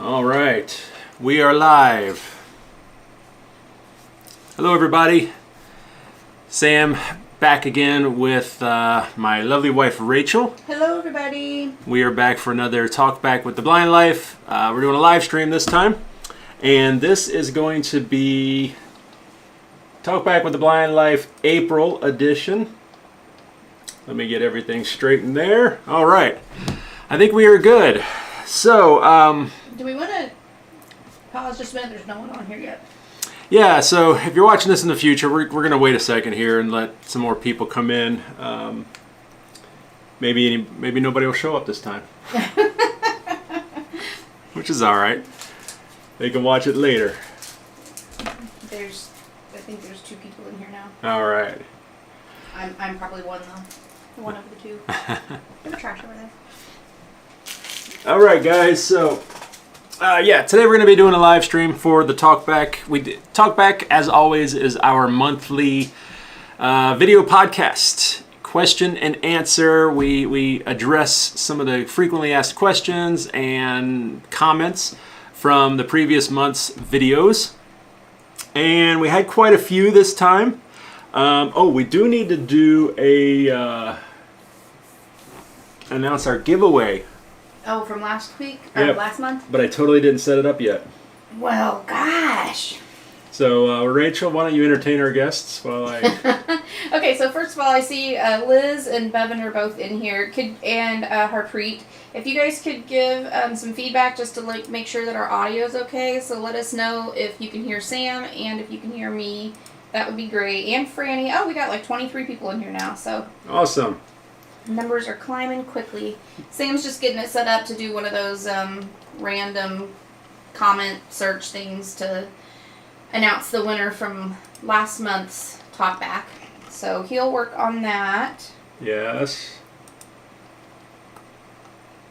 All right, we are live. Hello everybody. Sam back again with my lovely wife Rachel. Hello everybody. We are back for another Talk Back with the Blind Life. We're doing a live stream this time. And this is going to be Talk Back with the Blind Life April edition. Let me get everything straight in there. All right. I think we are good. So, do we want to pause just a minute? There's no one on here yet. Yeah, so if you're watching this in the future, we're going to wait a second here and let some more people come in. Maybe nobody will show up this time. Which is all right. They can watch it later. I think there's 2 people in here now. All right. I'm probably one though. One of the 2. There's trash over there. All right, guys. So, today we're going to be doing a live stream for the Talkback. Talkback, as always, is our monthly video podcast. Question and answer. We address some of the frequently asked questions and comments from the previous month's videos. And we had quite a few this time. We do need to do announce our giveaway. Oh, from last week? Or Yep. last month? But I totally didn't set it up yet. Well, gosh. So, Rachel, why don't you entertain our guests while I... Okay, so first of all, I see Liz and Bevan are both in here, and Harpreet. If you guys could give some feedback just to make sure that our audio is okay, so let us know if you can hear Sam and if you can hear me. That would be great. And Franny. Oh, we got like 23 people in here now, so... Awesome. Numbers are climbing quickly. Sam's just getting it set up to do one of those random comment search things to announce the winner from last month's Talkback. So he'll work on that. Yes.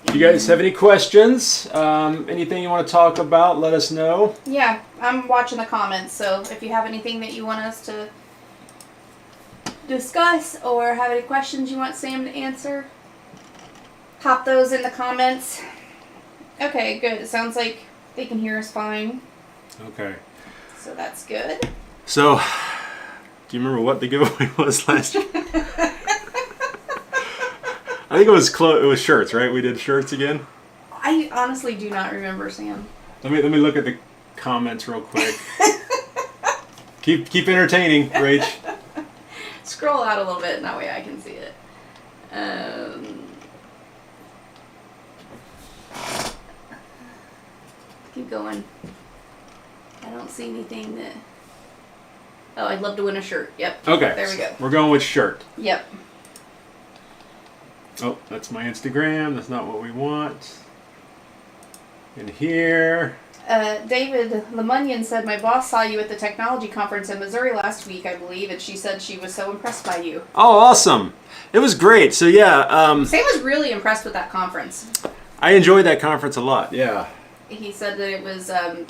If you guys have any questions, anything you want to talk about, let us know. Yeah, I'm watching the comments, so if you have anything that you want us to discuss or have any questions you want Sam to answer, pop those in the comments. Okay, good. It sounds like they can hear us fine. Okay. So that's good. So, do you remember what the giveaway was last year? I think it was it was shirts, right? We did shirts again. I honestly do not remember, Sam. Let me look at the comments real quick. keep entertaining, Rach. Scroll out a little bit, and that way I can see it. Keep going. I don't see anything that... Oh, I'd love to win a shirt. Yep. Okay. There we go. We're going with shirt. Yep. Oh, that's my Instagram. That's not what we want. In here... David Lemunion said, my boss saw you at the technology conference in Missouri last week, I believe, and she said she was so impressed by you. Oh, awesome. It was great. So, yeah. Sam was really impressed with that conference. I enjoyed that conference a lot, yeah. He said that it was, I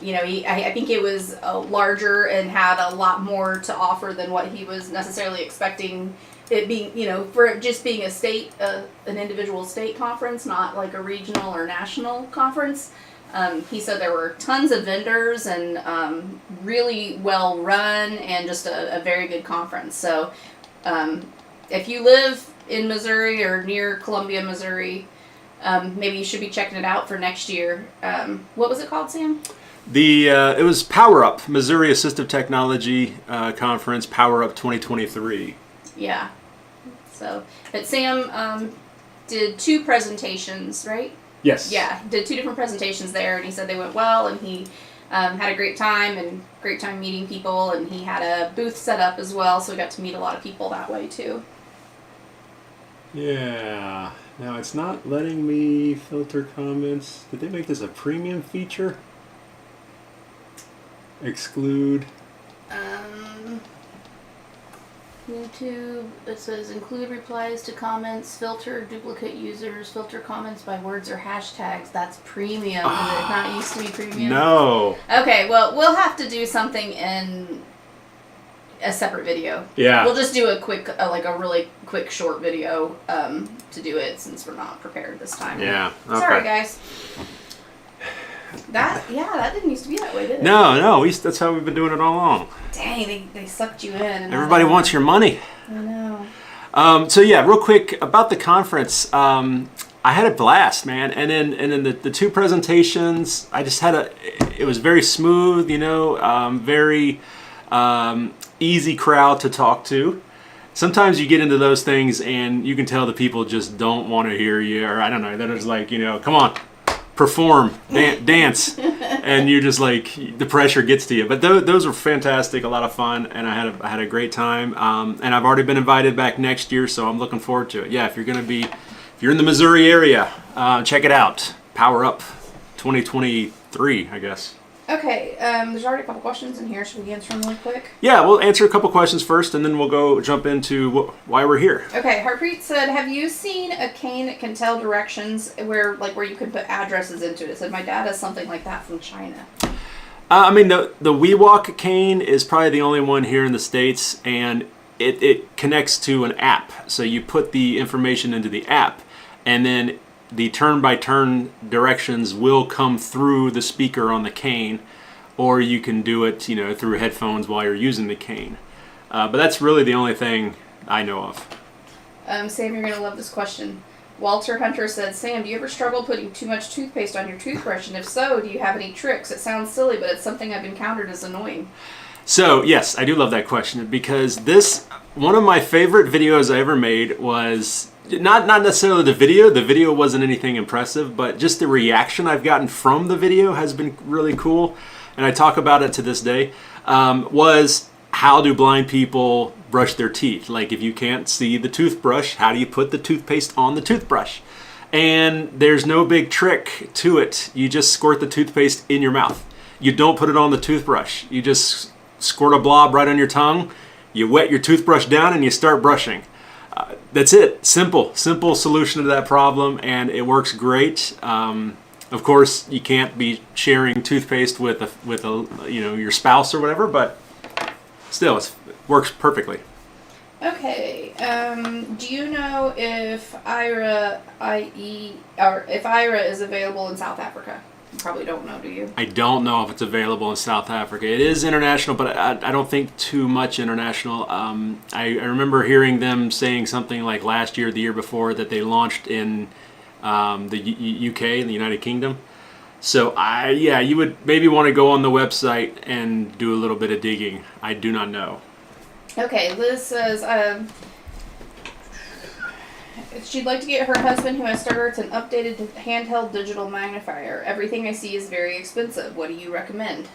think it was larger and had a lot more to offer than what he was necessarily expecting it being, for it just being a state, an individual state conference, not like a regional or national conference. He said there were tons of vendors and really well run and just a very good conference. So if you live in Missouri or near Columbia, Missouri, maybe you should be checking it out for next year. What was it called, Sam? It was Power Up, Missouri Assistive Technology Conference, Power Up 2023. Yeah. So, but Sam did 2 presentations, right? Yes. Yeah, did 2 different presentations there, and he said they went well, and he had a great time meeting people, and he had a booth set up as well, so we got to meet a lot of people that way too. Yeah. Now it's not letting me filter comments. Did they make this a premium feature? Exclude. YouTube, it says include replies to comments, filter duplicate users, filter comments by words or hashtags. That's premium. Did it not used to be premium? No. Okay, well, we'll have to do something in a separate video. Yeah. We'll just do a quick, a really quick short video to do it since we're not prepared this time. Yeah. Okay. Sorry, guys. That didn't used to be that way, did it? No, that's how we've been doing it all along. Dang, they sucked you in. And Everybody wants your money. I know. So yeah, real quick about the conference. I had a blast, man, and then the two presentations, I just had it was very smooth, very easy crowd to talk to. Sometimes you get into those things and you can tell the people just don't want to hear you, or I don't know, they're just like, come on, perform, dance, and you're just like, the pressure gets to you. But those were fantastic, a lot of fun, and I had a great time. And I've already been invited back next year, so I'm looking forward to it. Yeah, if you're in the Missouri area, check it out. Power Up 2023, I guess. Okay, there's already a couple questions in here. Should we answer them real quick? Yeah, we'll answer a couple questions first, and then we'll jump into why we're here. Okay, Harpreet said, have you seen a cane that can tell directions where you can put addresses into it? It said, my dad has something like that from China. I mean, the WeWalk cane is probably the only one here in the States, and it connects to an app. So you put the information into the app, and then the turn-by-turn directions will come through the speaker on the cane, or you can do it, through headphones while you're using the cane. But that's really the only thing I know of. Sam, you're going to love this question. Walter Hunter said, Sam, do you ever struggle putting too much toothpaste on your toothbrush? And if so, do you have any tricks? It sounds silly, but it's something I've encountered as annoying. So, yes, I do love that question, because one of my favorite videos I ever made was not necessarily the video. The video wasn't anything impressive, but just the reaction I've gotten from the video has been really cool, and I talk about it to this day, was how do blind people brush their teeth? Like, if you can't see the toothbrush, how do you put the toothpaste on the toothbrush? And there's no big trick to it. You just squirt the toothpaste in your mouth. You don't put it on the toothbrush. You just squirt a blob right on your tongue, you wet your toothbrush down, and you start brushing. That's it. Simple solution to that problem, and it works great. Of course, you can't be sharing toothpaste with your spouse or whatever, but still, it works perfectly. Okay. Do you know if IRA is available in South Africa? You probably don't know, do you? I don't know if it's available in South Africa. It is international, but I don't think too much international. I remember hearing them saying something like last year, the year before, that they launched in the UK, in the United Kingdom. So you would maybe want to go on the website and do a little bit of digging. I do not know. Okay, Liz says she'd like to get her husband, who has Stargardt, an updated handheld digital magnifier. Everything I see is very expensive. What do you recommend?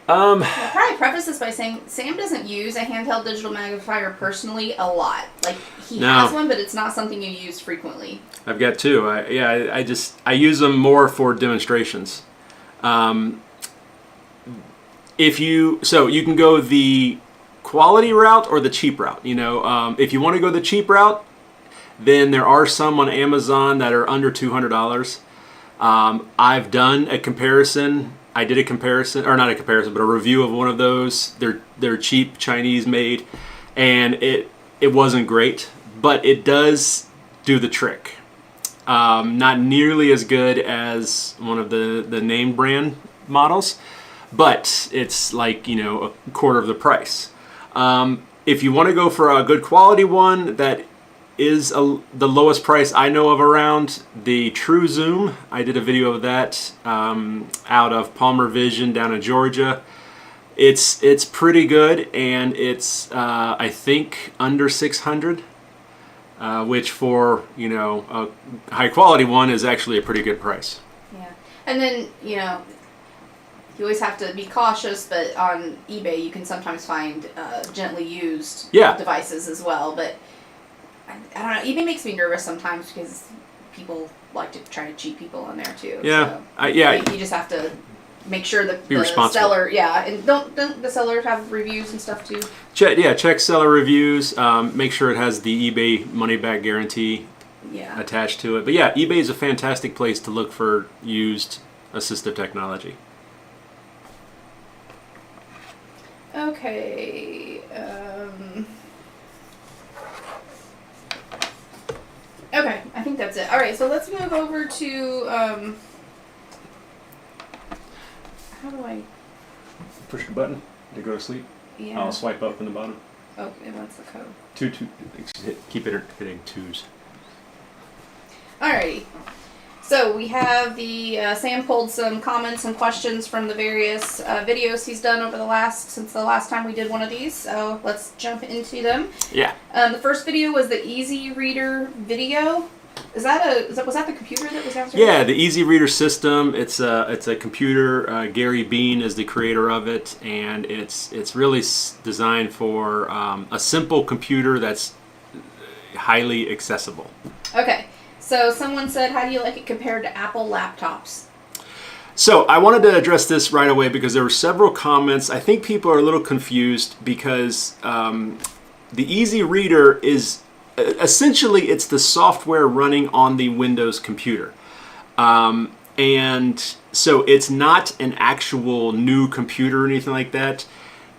I'll probably preface this by saying Sam doesn't use a handheld digital magnifier personally a lot. Like, he has one, but it's not something you use frequently. I've got two. I use them more for demonstrations. You can go the quality route or the cheap route. If you want to go the cheap route, then there are some on Amazon that are under $200. I've done a comparison. I did a comparison, or not a comparison, but a review of one of those. They're cheap, Chinese made, and it wasn't great, but it does do the trick. Not nearly as good as one of the name brand models, but it's like, a quarter of the price. If you want to go for a good quality one that is the lowest price I know of around, the True Zoom. I did a video of that out of Palmer Vision down in Georgia. It's pretty good, and it's I think under $600, which for a high quality one is actually a pretty good price. Yeah, and then you always have to be cautious, but on eBay you can sometimes find gently used devices as well. But I don't know, eBay makes me nervous sometimes because people like to try to cheat people on there too. Yeah, so you just have to make sure that the seller, and don't the sellers have reviews and stuff too? Check seller reviews. Make sure it has the eBay money back guarantee attached to it. But yeah, eBay is a fantastic place to look for used assistive technology. Okay. Okay, I think that's it. All right, so let's move over to How do I? Push the button to go to sleep. Yeah. I'll swipe up from the bottom. Oh, and what's the code? Keep it hitting 2s. Alrighty. So we have Sam pulled some comments and questions from the various videos he's done over since the last time we did one of these. So let's jump into them. Yeah. The first video was the Easy Reader video. Was that the computer that was answering? Yeah, the Easy Reader system. It's a computer. Gary Bean is the creator of it, and it's really designed for a simple computer that's highly accessible. Okay. So someone said, how do you like it compared to Apple laptops? So I wanted to address this right away because there were several comments. I think people are a little confused because the Easy Reader is essentially it's the software running on the Windows computer. And so it's not an actual new computer or anything like that.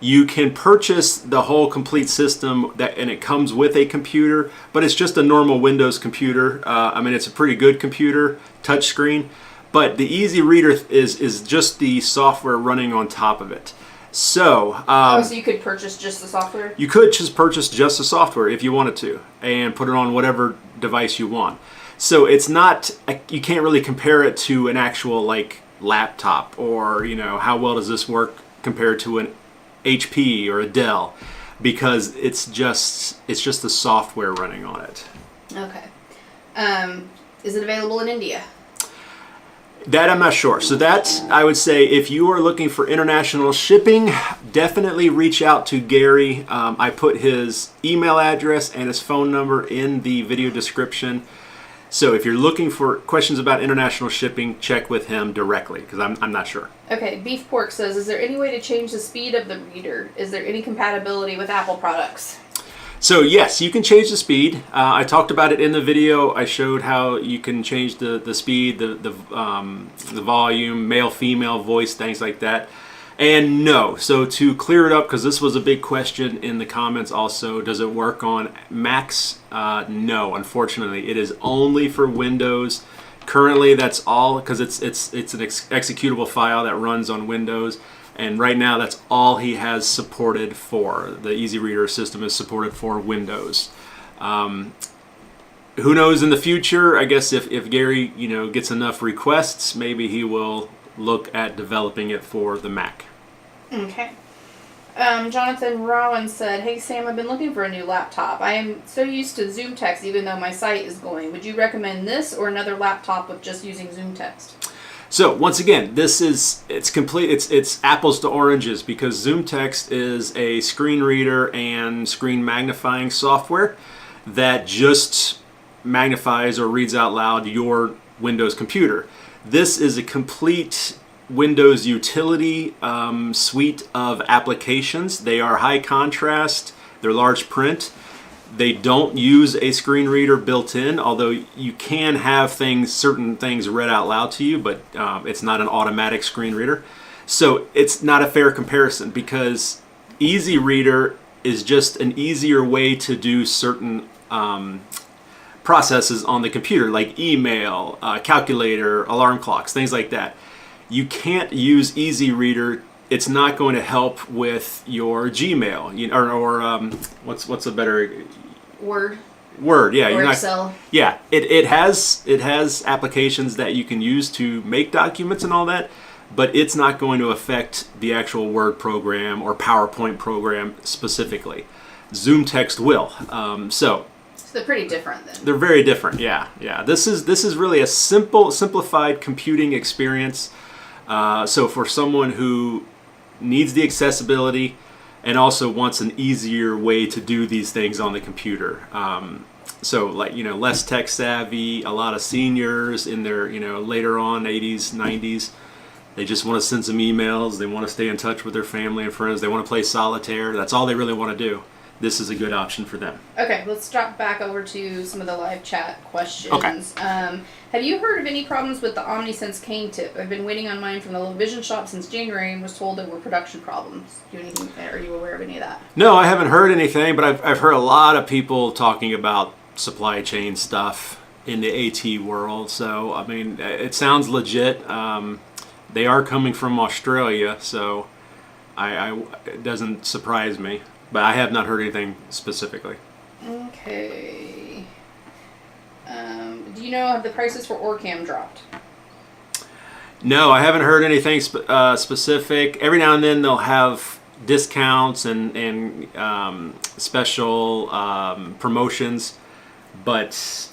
You can purchase the whole complete system and it comes with a computer, but it's just a normal Windows computer. I mean, it's a pretty good computer, touchscreen, but the Easy Reader is just the software running on top of it. So, so you could purchase just the software? You could just purchase just the software if you wanted to and put it on whatever device you want. So it's not, you can't really compare it to an actual like laptop or, how well does this work compared to an HP or a Dell, because it's just the software running on it. Okay. Is it available in India? That I'm not sure. So that's, I would say, if you are looking for international shipping, definitely reach out to Gary. I put his email address and his phone number in the video description. So if you're looking for questions about international shipping, check with him directly, because I'm not sure. Okay, Beef Pork says, is there any way to change the speed of the reader? Is there any compatibility with Apple products? So yes, you can change the speed. I talked about it in the video. I showed how you can change the speed, the volume, male, female, voice, things like that. And no, so to clear it up, because this was a big question in the comments also, does it work on Macs? No, unfortunately. It is only for Windows. Currently, that's all, because it's an executable file that runs on Windows. And right now, that's all he has supported for. The Easy Reader system is supported for Windows. Who knows in the future? I guess if Gary, gets enough requests, maybe he will look at developing it for the Mac. Okay. Jonathan Rowan said, hey Sam, I've been looking for a new laptop. I am so used to Zoom Text even though my site is going. Would you recommend this or another laptop with just using Zoom Text? So once again, it's apples to oranges, because Zoom Text is a screen reader and screen magnifying software that just magnifies or reads out loud your Windows computer. This is a complete Windows utility suite of applications. They are high contrast, they're large print. They don't use a screen reader built in, although you can have certain things read out loud to you, but it's not an automatic screen reader. So it's not a fair comparison, because Easy Reader is just an easier way to do certain processes on the computer, like email, calculator, alarm clocks, things like that. You can't use Easy Reader. It's not going to help with your Gmail, or what's a better Word, yeah, or Excel. Yeah, it has applications that you can use to make documents and all that, but it's not going to affect the actual Word program or PowerPoint program specifically. Zoom Text will. So they're pretty different then. They're very different. Yeah. This is really a simplified computing experience. So for someone who needs the accessibility and also wants an easier way to do these things on the computer. So like, less tech savvy, a lot of seniors in their, later on 80s, 90s, they just want to send some emails. They want to stay in touch with their family and friends. They want to play solitaire. That's all they really want to do. This is a good option for them. Okay, let's drop back over to some of the live chat questions. Okay. Have you heard of any problems with the OmniSense cane tip? I've been waiting on mine from the low vision shop since January and was told there were production problems. Are you aware of any of that? No, I haven't heard anything, but I've heard a lot of people talking about supply chain stuff in the AT world. So, I mean, it sounds legit. They are coming from Australia, so it doesn't surprise me. But I have not heard anything specifically. Okay. Do you know have the prices for Orcam dropped? No, I haven't heard anything specific. Every now and then they'll have discounts and special promotions, but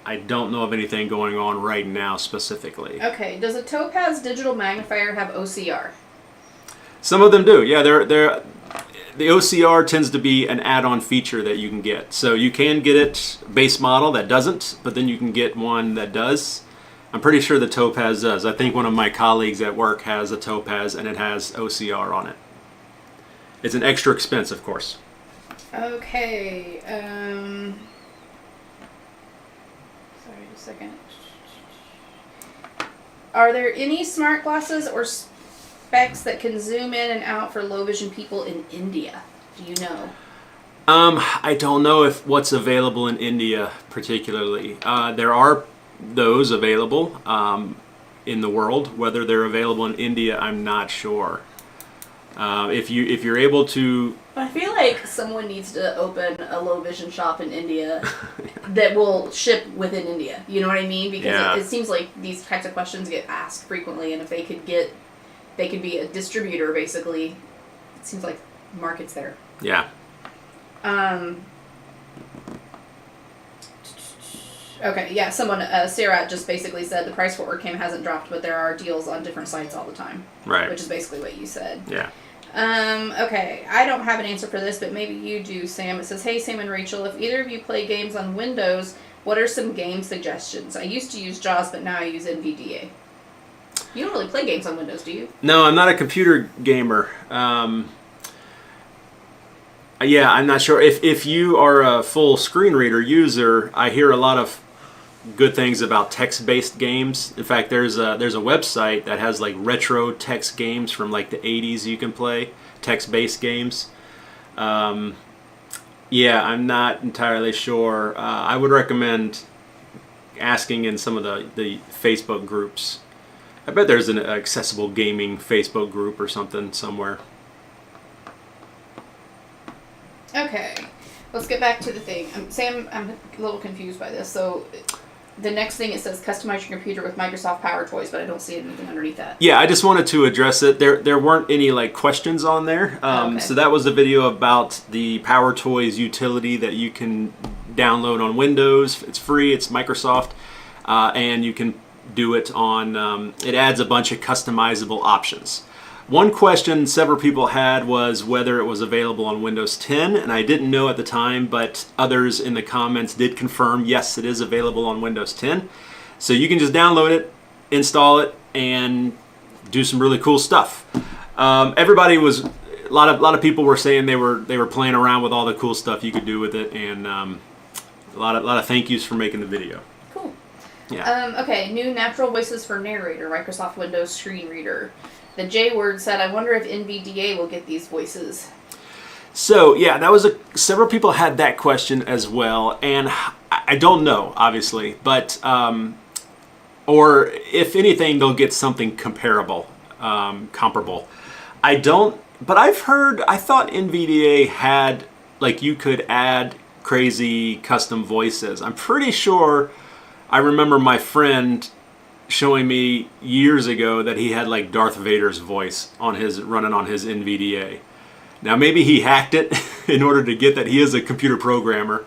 I don't know of anything going on right now specifically. Okay. Does a Topaz digital magnifier have OCR? Some of them do. Yeah, the OCR tends to be an add-on feature that you can get. So you can get it base model that doesn't, but then you can get one that does. I'm pretty sure the Topaz does. I think one of my colleagues at work has a Topaz and it has OCR on it. It's an extra expense, of course. Okay. Sorry, just a second. Are there any smart glasses or specs that can zoom in and out for low vision people in India? Do you know? I don't know if what's available in India particularly. There are those available in the world. Whether they're available in India, I'm not sure. If you're able to, I feel like someone needs to open a low vision shop in India that will ship within India. You know what I mean? Because it seems like these types of questions get asked frequently, and if they could be a distributor basically. It seems like the market's there. Yeah. Okay, yeah, someone, Sarah just basically said the price for Orcam hasn't dropped, but there are deals on different sites all the time. Right. Which is basically what you said. Yeah. Okay, I don't have an answer for this, but maybe you do, Sam. It says, hey, Sam and Rachel, if either of you play games on Windows, what are some game suggestions? I used to use JAWS, but now I use NVDA. You don't really play games on Windows, do you? No, I'm not a computer gamer. Yeah, I'm not sure. If you are a full screen reader user, I hear a lot of good things about text-based games. In fact, there's a website that has like retro text games from like the 80s you can play, text-based games. Yeah, I'm not entirely sure. I would recommend asking in some of the Facebook groups. I bet there's an accessible gaming Facebook group or something somewhere. Okay, let's get back to the thing. Sam, I'm a little confused by this. So the next thing, it says customize your computer with Microsoft Power Toys, but I don't see anything underneath that. Yeah, I just wanted to address it. There weren't any like questions on there. Okay. So that was a video about the Power Toys utility that you can download on Windows. It's free. It's Microsoft, and you can do it on. It adds a bunch of customizable options. One question several people had was whether it was available on Windows 10, and I didn't know at the time, but others in the comments did confirm, yes, it is available on Windows 10. So you can just download it, install it, and do some really cool stuff. Everybody was, a lot of people were saying they were playing around with all the cool stuff you could do with it, and a lot of thank yous for making the video. Cool. Yeah. Okay, new natural voices for narrator, Microsoft Windows screen reader. The J word said, I wonder if NVDA will get these voices. So yeah, that was several people had that question as well, and I don't know, obviously, but or if anything, they'll get something comparable, comparable. I don't, but I thought NVDA had, like, you could add crazy custom voices. I'm pretty sure I remember my friend showing me years ago that he had like Darth Vader's voice running on his NVDA. Now maybe he hacked it in order to get that. He is a computer programmer,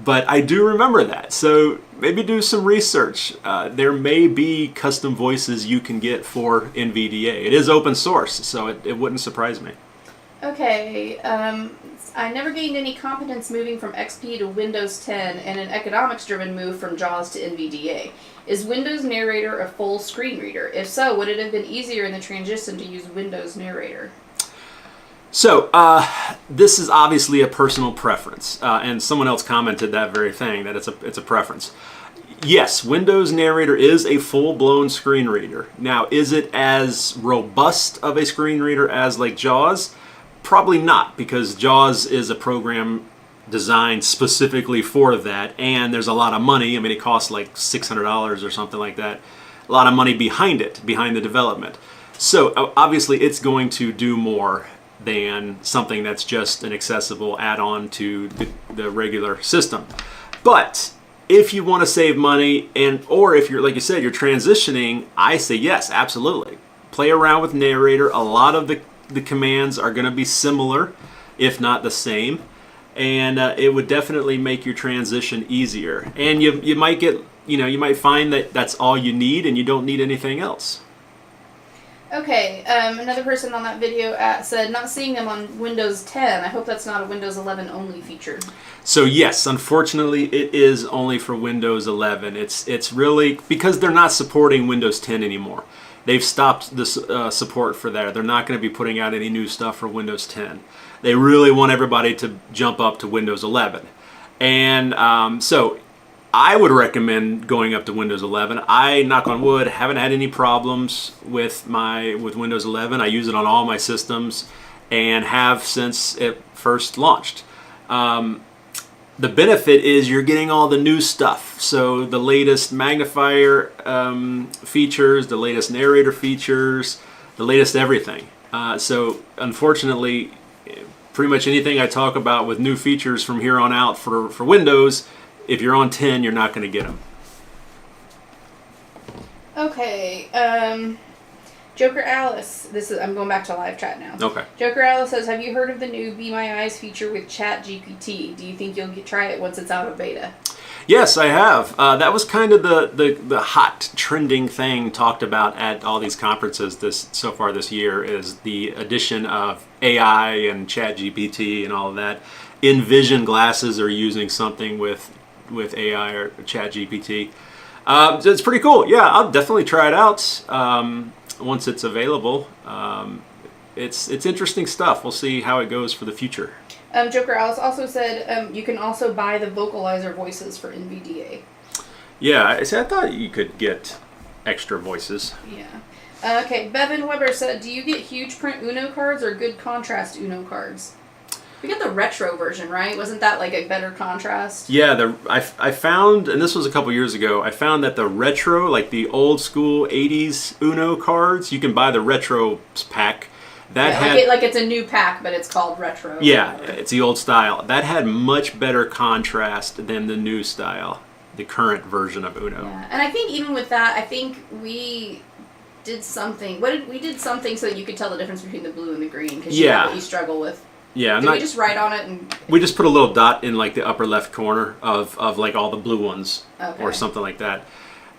but I do remember that. So maybe do some research. There may be custom voices you can get for NVDA. It is open source, so it wouldn't surprise me. Okay, I never gained any competence moving from XP to Windows 10 and an economics-driven move from JAWS to NVDA. Is Windows Narrator a full screen reader? If so, would it have been easier in the transition to use Windows Narrator? So, this is obviously a personal preference, and someone else commented that very thing, that it's a preference. Yes, Windows Narrator is a full-blown screen reader. Now, is it as robust of a screen reader as like JAWS? Probably not, because JAWS is a program designed specifically for that, and there's a lot of money. I mean, it costs like $600 or something like that. A lot of money behind it, behind the development. So obviously it's going to do more than something that's just an accessible add-on to the regular system. But if you want to save money, or if you're, like you said, you're transitioning, I say yes, absolutely. Play around with narrator. A lot of the commands are going to be similar, if not the same. And it would definitely make your transition easier. And you might get, you might find that that's all you need and you don't need anything else. Okay, another person on that video said, not seeing them on Windows 10. I hope that's not a Windows 11 only feature. So yes, unfortunately, it is only for Windows 11. It's really, because they're not supporting Windows 10 anymore. They've stopped the support for that. They're not going to be putting out any new stuff for Windows 10. They really want everybody to jump up to Windows 11. And so I would recommend going up to Windows 11. I, knock on wood, haven't had any problems with Windows 11. I use it on all my systems and have since it first launched. The benefit is you're getting all the new stuff. So the latest magnifier features, the latest narrator features, the latest everything. So unfortunately, pretty much anything I talk about with new features from here on out for Windows, if you're on 10, you're not going to get them. Okay. Joker Alice. I'm going back to live chat now. Okay. Joker Alice says, have you heard of the new Be My Eyes feature with Chat GPT? Do you think you'll try it once it's out of beta? Yes, I have. That was kind of the hot trending thing talked about at all these conferences so far this year, is the addition of AI and Chat GPT and all of that. InVision glasses are using something with AI or Chat GPT. So it's pretty cool. Yeah, I'll definitely try it out once it's available. It's interesting stuff. We'll see how it goes for the future. Joker Alice also said you can also buy the vocalizer voices for NVDA. Yeah, I thought you could get extra voices. Yeah. Okay, Bevan Weber said, do you get huge print Uno cards or good contrast Uno cards? We got the retro version, right? Wasn't that like a better contrast? Yeah, I found, and this was a couple years ago, I found that the retro, like the old school 80s Uno cards, you can buy the retro pack. Like it's a new pack, but it's called retro. Yeah, it's the old style. That had much better contrast than the new style, the current version of Uno. Yeah, and I think even with that, I think we did something. We did something so that you could tell the difference between the blue and the green, because you know what you struggle with. Yeah, Did we just write on it and? We just put a little dot in like the upper left corner of like all the blue ones, or something like that,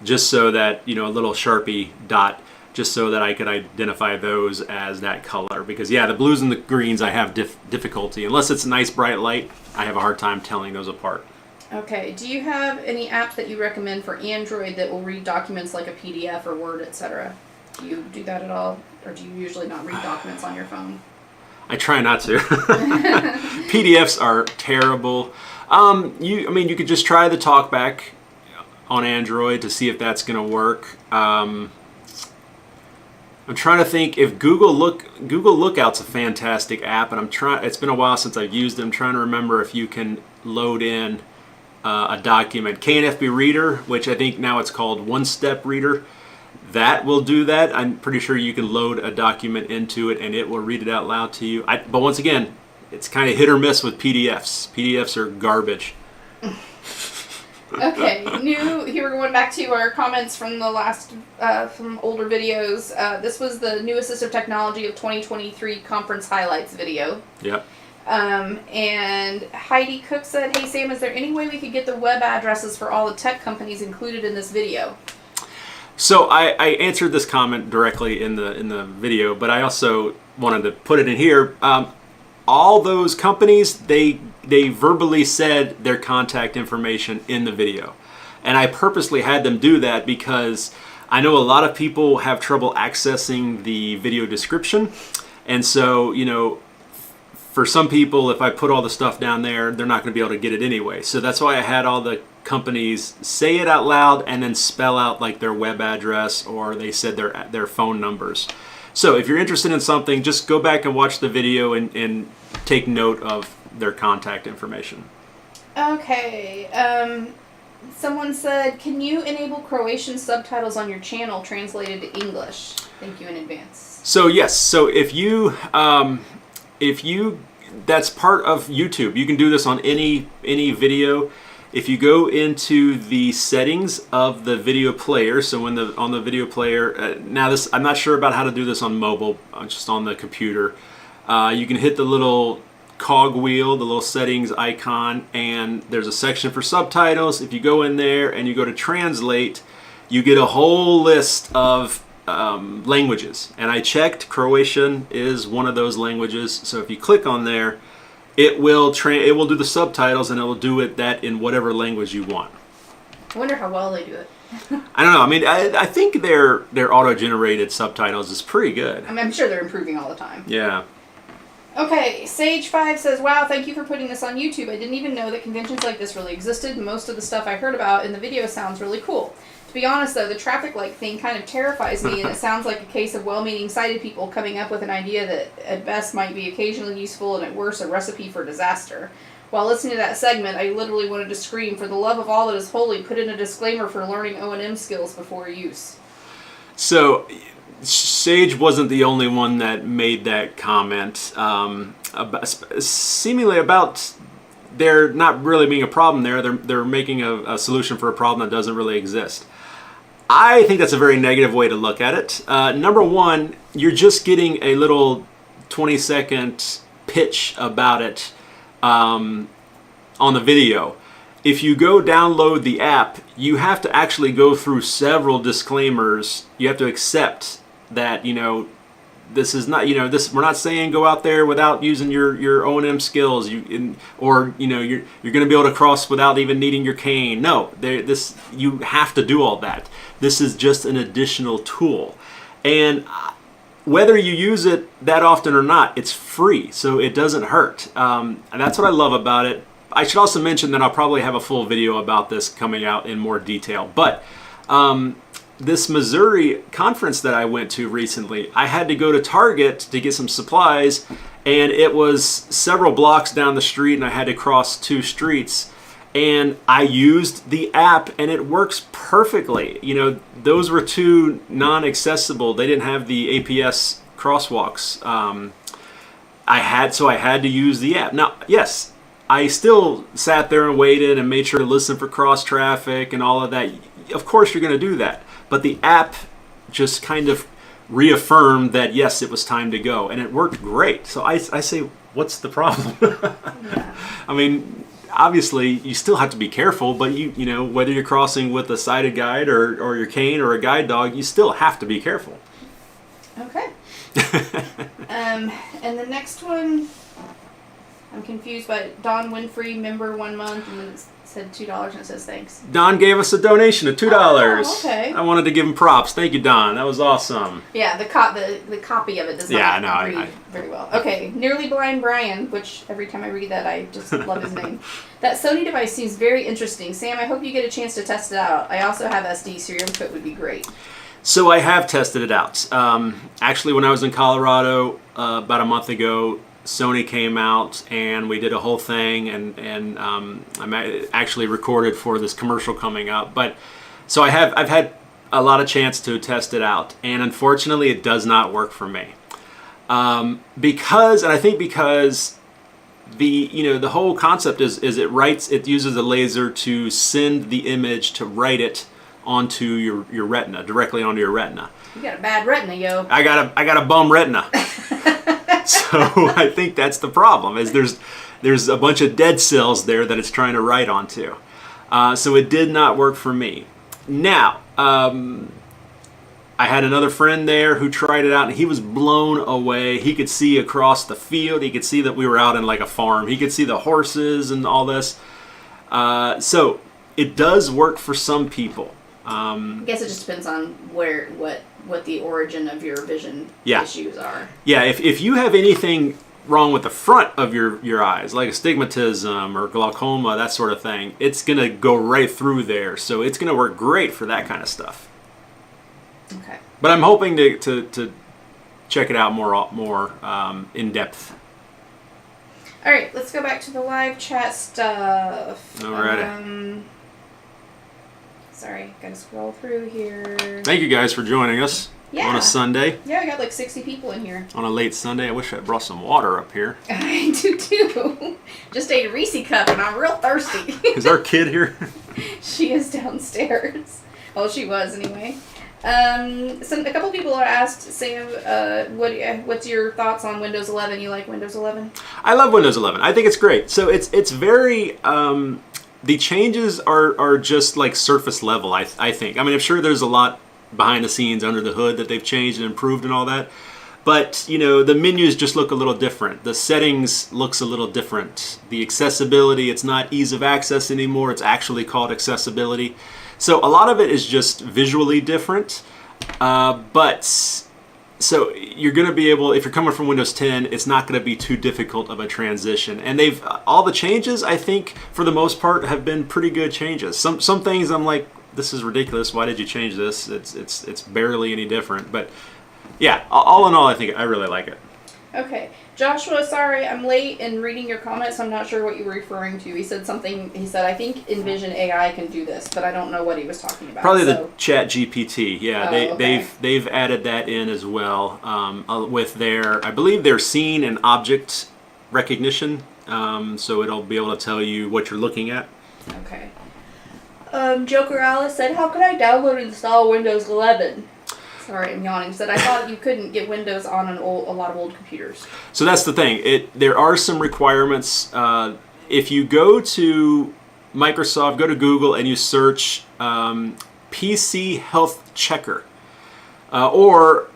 just so that a little Sharpie dot, just so that I could identify those as that color. Because the blues and the greens I have difficulty, unless it's a nice bright light, I have a hard time telling those apart. Okay. Do you have any apps that you recommend for Android that will read documents like a PDF or Word, etc.? Do you do that at all, or do you usually not read documents on your phone? I try not to. PDFs are terrible. You could just try the TalkBack on Android to see if that's going to work. I'm trying to think if Google Lookout's a fantastic app, and it's been a while since I've used it. I'm trying to remember if you can load in a document. K&F Reader, which I think now it's called One Step Reader. That will do that. I'm pretty sure you can load a document into it and it will read it out loud to you. But once again, it's kind of hit or miss with PDFs. PDFs are garbage. Okay, here we're going back to our comments from the last, from older videos. This was the new assistive technology of 2023 conference highlights video. Yep. And Heidi Cook said, hey Sam, is there any way we could get the web addresses for all the tech companies included in this video? So I answered this comment directly in the video, but I also wanted to put it in here. All those companies, they verbally said their contact information in the video. And I purposely had them do that because I know a lot of people have trouble accessing the video description. And so, for some people, if I put all the stuff down there, they're not going to be able to get it anyway. So that's why I had all the companies say it out loud and then spell out like their web address, or they said their phone numbers. So if you're interested in something, just go back and watch the video and take note of their contact information. Okay. Someone said, can you enable Croatian subtitles on your channel translated to English? Thank you in advance. So yes, so if you that's part of YouTube. You can do this on any video. If you go into the settings of the video player, so on the video player, now this, I'm not sure about how to do this on mobile, just on the computer. You can hit the little cog wheel, the little settings icon, and there's a section for subtitles. If you go in there and you go to translate, you get a whole list of languages. And I checked, Croatian is one of those languages. So if you click on there, it will do the subtitles, and it will do that in whatever language you want. I wonder how well they do it. I don't know. I mean, I think their auto-generated subtitles is pretty good. I'm sure they're improving all the time. Yeah. Okay, Sage5 says, wow, thank you for putting this on YouTube. I didn't even know that conventions like this really existed. Most of the stuff I heard about in the video sounds really cool. To be honest, though, the traffic light thing kind of terrifies me, and it sounds like a case of well-meaning sighted people coming up with an idea that at best might be occasionally useful and at worst a recipe for disaster. While listening to that segment, I literally wanted to scream, for the love of all that is holy, put in a disclaimer for learning O&M skills before use. So, Sage wasn't the only one that made that comment, seemingly about there not really being a problem there. They're making a solution for a problem that doesn't really exist. I think that's a very negative way to look at it. Number one, you're just getting a little 20-second pitch about it on the video. If you go download the app, you have to actually go through several disclaimers. You have to accept that, this is not, we're not saying go out there without using your O&M skills, or you're going to be able to cross without even needing your cane. No, you have to do all that. This is just an additional tool, and whether you use it that often or not, it's free, so it doesn't hurt. And that's what I love about it. I should also mention that I'll probably have a full video about this coming out in more detail, but this Missouri conference that I went to recently, I had to go to Target to get some supplies, and it was several blocks down the street, and I had to cross 2 streets, and I used the app, and it works perfectly. Those were 2 non-accessible. They didn't have the APS crosswalks. I had to use the app. Now, yes, I still sat there and waited and made sure to listen for cross traffic and all of that. Of course you're going to do that. But the app just kind of reaffirmed that, yes, it was time to go. And it worked great. So I say, what's the problem? Yeah. I mean, obviously, you still have to be careful. But, whether you're crossing with a sighted guide or your cane or a guide dog, you still have to be careful. Okay. And the next one, I'm confused by Don Winfrey, member 1 month, and then it said $2 and it says thanks. Don gave us a donation of $2. Oh, okay. I wanted to give him props. Thank you, Don. That was awesome. Yeah, the copy of it does not read very well. Okay, Nearly Blind Brian, which every time I read that I just love his name. That Sony device seems very interesting. Sam, I hope you get a chance to test it out. I also have SD, so your input would be great. So I have tested it out. Actually, when I was in Colorado about a month ago, Sony came out and we did a whole thing, and I actually recorded for this commercial coming up. But so I've had a lot of chance to test it out, and unfortunately, it does not work for me. Because the whole concept is it uses a laser to send the image to write it onto your retina, directly onto your retina. You got a bad retina, yo. I got a bum retina. So I think that's the problem, is there's a bunch of dead cells there that it's trying to write onto. So it did not work for me. Now, I had another friend there who tried it out, and he was blown away. He could see across the field. He could see that we were out in like a farm. He could see the horses and all this. So it does work for some people. I guess it just depends on what the origin of your vision issues are. Yeah, if you have anything wrong with the front of your eyes, like astigmatism or glaucoma, that sort of thing, it's going to go right through there. So it's going to work great for that kind of stuff. Okay. But I'm hoping to check it out more in depth. All right, let's go back to the live chat stuff. Alrighty. Sorry, gotta scroll through here. Thank you guys for joining us on a Sunday. Yeah, we got like 60 people in here. On a late Sunday. I wish I brought some water up here. I do too. Just ate a Reese cup and I'm real thirsty. Is our kid here? She is downstairs. Well, she was anyway. A couple people are asked, Sam, what's your thoughts on Windows 11? You like Windows 11? I love Windows 11. I think it's great. So it's very, the changes are just like surface level, I think. I mean, I'm sure there's a lot behind the scenes under the hood that they've changed and improved and all that. But, you know, the menus just look a little different. The settings looks a little different. The accessibility, it's not ease of access anymore. It's actually called accessibility. So a lot of it is just visually different. So you're going to be able, if you're coming from Windows 10, it's not going to be too difficult of a transition. And all the changes, I think, for the most part, have been pretty good changes. Some things I'm like, this is ridiculous. Why did you change this? It's barely any different. But yeah, all in all, I think I really like it. Okay. Joshua, sorry, I'm late in reading your comments. I'm not sure what you were referring to. He said, I think Envision AI can do this, but I don't know what he was talking about. Probably the Chat GPT. Yeah, okay. they've added that in as well with their, I believe, their scene and object recognition. So it'll be able to tell you what you're looking at. Okay. Joker Alice said, how can I download and install Windows 11? Sorry, I'm yawning. Said I thought you couldn't get Windows on a lot of old computers. So that's the thing. There are some requirements. If you go to Microsoft, go to Google, and you search PC Health Checker, or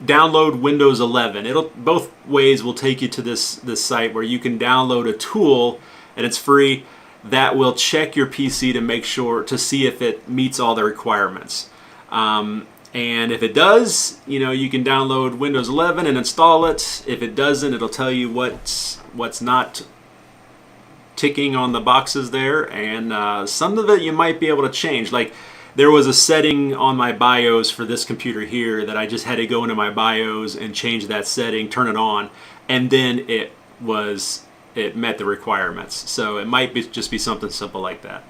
download Windows 11. Both ways will take you to this site where you can download a tool, and it's free, that will check your PC to make sure to see if it meets all the requirements. And if it does, you can download Windows 11 and install it. If it doesn't, it'll tell you what's not ticking on the boxes there. And some of it you might be able to change. Like there was a setting on my BIOS for this computer here that I just had to go into my BIOS and change that setting, turn it on, and then it met the requirements. So it might just be something simple like that.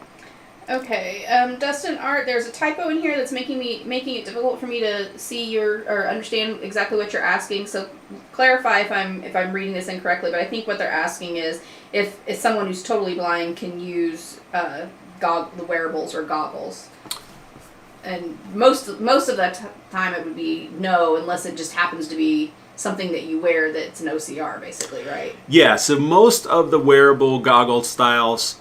Okay, Dustin Art, there's a typo in here that's making it difficult for me to see or understand exactly what you're asking. So clarify if I'm reading this incorrectly. But I think what they're asking is if someone who's totally blind can use the wearables or goggles. And most of the time it would be no, unless it just happens to be something that you wear that's an OCR, basically, right? Yeah. So most of the wearable goggle styles.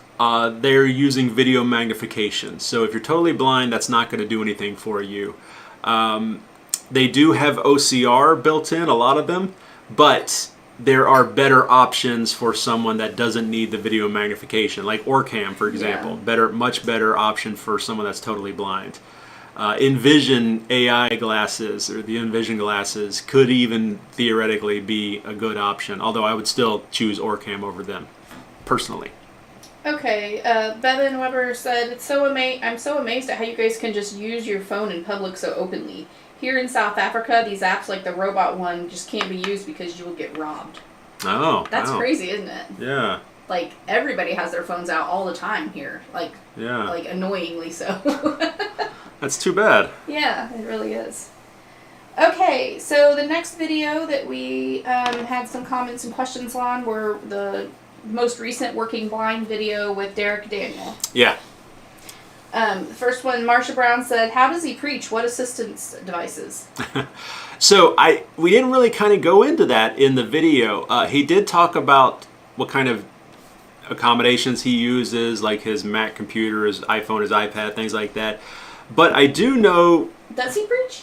They're using video magnification. So if you're totally blind, that's not going to do anything for you. They do have OCR built in, a lot of them, but there are better options for someone that doesn't need the video magnification, like Orcam, for example. Yeah. Much better option for someone that's totally blind. Envision AI glasses, or the Envision glasses, could even theoretically be a good option, although I would still choose Orcam over them, personally. Okay, Bevan Weber said, I'm so amazed at how you guys can just use your phone in public so openly. Here in South Africa, these apps like the robot one just can't be used because you will get robbed. Oh, that's crazy, isn't it? Yeah. Like, everybody has their phones out all the time here. Like, annoyingly so. That's too bad. Yeah, it really is. Okay, so the next video that we had some comments and questions on were the most recent Working Blind video with Derek Daniel. Yeah. The first one, Marsha Brown said, how does he preach? What assistance devices? So we didn't really kind of go into that in the video. He did talk about what kind of accommodations he uses, like his Mac computer, his iPhone, his iPad, things like that. But I do know... Does he preach?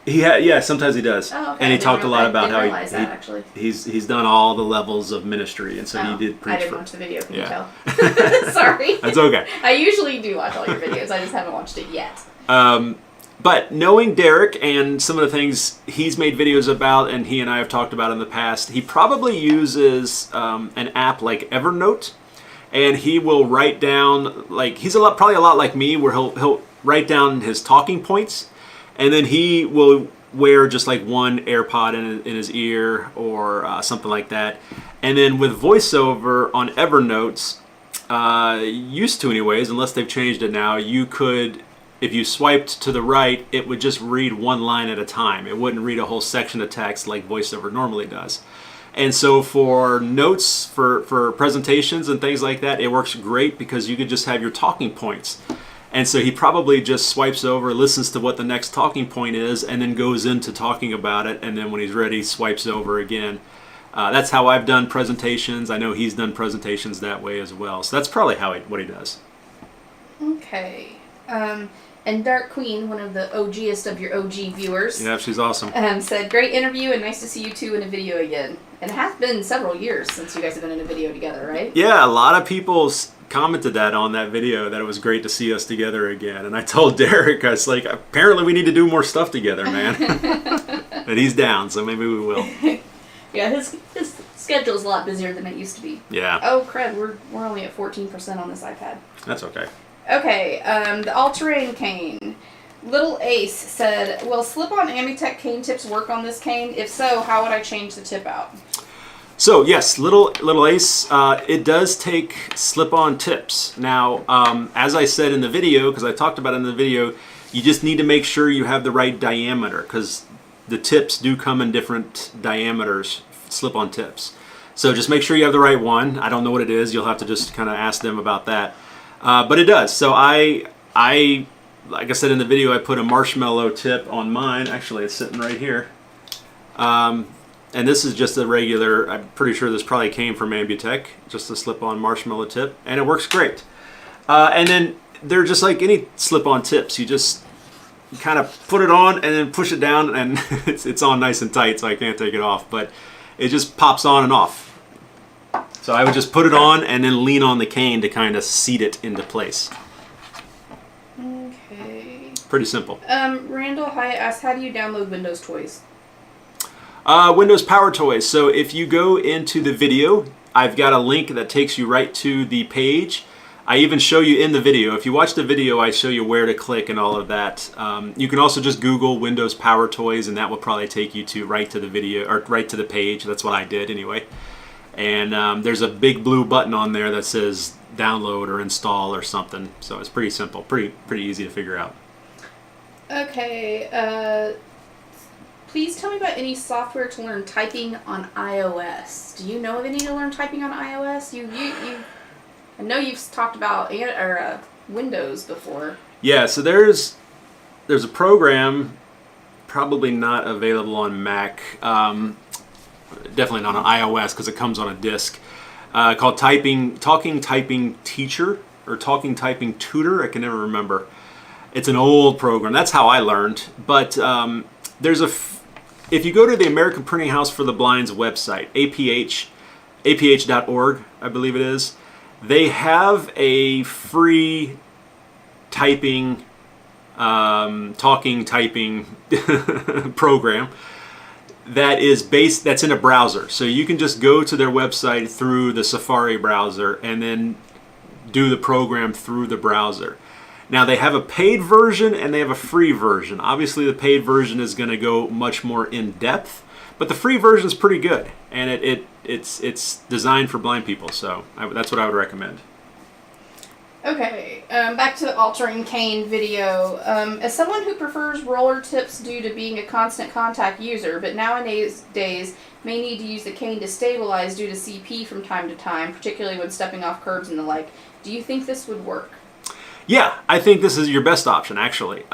Yeah, sometimes he does. Oh, okay. And he talked a lot about how actually. he's done all the levels of ministry, and so he did preach. I didn't watch the video, can you tell? Sorry. That's okay. I usually do watch all your videos, I just haven't watched it yet. But knowing Derek and some of the things he's made videos about and he and I have talked about in the past, he probably uses an app like Evernote, and he will write down, like, he's probably a lot like me, where he'll write down his talking points. And then he will wear just like one AirPod in his ear or something like that. And then with VoiceOver on Evernote, used to anyways, unless they've changed it now, you could, if you swiped to the right, it would just read one line at a time. It wouldn't read a whole section of text like VoiceOver normally does. And so for notes, for presentations and things like that, it works great because you could just have your talking points. And so he probably just swipes over, listens to what the next talking point is, and then goes into talking about it. And then when he's ready, swipes over again. That's how I've done presentations. I know he's done presentations that way as well. So that's probably what he does. Okay. And Dark Queen, one of the OGest of your OG viewers. Yeah, she's awesome. Said, great interview and nice to see you two in a video again. And it has been several years since you guys have been in a video together, right? Yeah, a lot of people commented that on that video, that it was great to see us together again. And I told Derek, I was like, apparently we need to do more stuff together, man. But he's down, so maybe we will. Yeah, his schedule's a lot busier than it used to be. Yeah. Oh, crud, we're only at 14% on this iPad. That's okay. Okay, the all-terrain cane. Little Ace said, will slip-on Ambitech cane tips work on this cane? If so, how would I change the tip out? So yes, little Ace, it does take slip-on tips. Now, as I said in the video, because I talked about it in the video, you just need to make sure you have the right diameter, because the tips do come in different diameters, slip-on tips. So just make sure you have the right one. I don't know what it is. You'll have to just kind of ask them about that. But it does. So I, like I said in the video, I put a marshmallow tip on mine. Actually, it's sitting right here. And this is just a regular, I'm pretty sure this probably came from Ambitech, just a slip-on marshmallow tip, and it works great. And then they're just like any slip-on tips. You just kind of put it on and then push it down, and it's on nice and tight, so I can't take it off. But it just pops on and off. So I would just put it on and then lean on the cane to kind of seat it into place. Okay. Pretty simple. Randall Hyatt asked, how do you download Windows Toys? Windows Power Toys. So if you go into the video, I've got a link that takes you right to the page. I even show you in the video. If you watch the video, I show you where to click and all of that. You can also just Google Windows Power Toys, and that will probably take you to right to the video, or right to the page. That's what I did anyway. And there's a big blue button on there that says download or install or something. So it's pretty simple, pretty easy to figure out. Okay. Please tell me about any software to learn typing on iOS. Do you know of any to learn typing on iOS? I know you've talked about Windows before. Yeah, so there's a program, probably not available on Mac, definitely not on iOS because it comes on a disc, called Talking Typing Teacher or Talking Typing Tutor. I can never remember. It's an old program. That's how I learned. But if you go to the American Printing House for the Blind's website, aph.org, I believe it is, they have a free typing, talking typing program that's in a browser. So you can just go to their website through the Safari browser and then do the program through the browser. Now they have a paid version and they have a free version. Obviously the paid version is going to go much more in depth, but the free version is pretty good, and it's designed for blind people. So that's what I would recommend. Okay, back to the altering cane video. As someone who prefers roller tips due to being a constant contact user, but nowadays may need to use the cane to stabilize due to CP from time to time, particularly when stepping off curbs and the like, do you think this would work? Yeah, I think this is your best option, actually,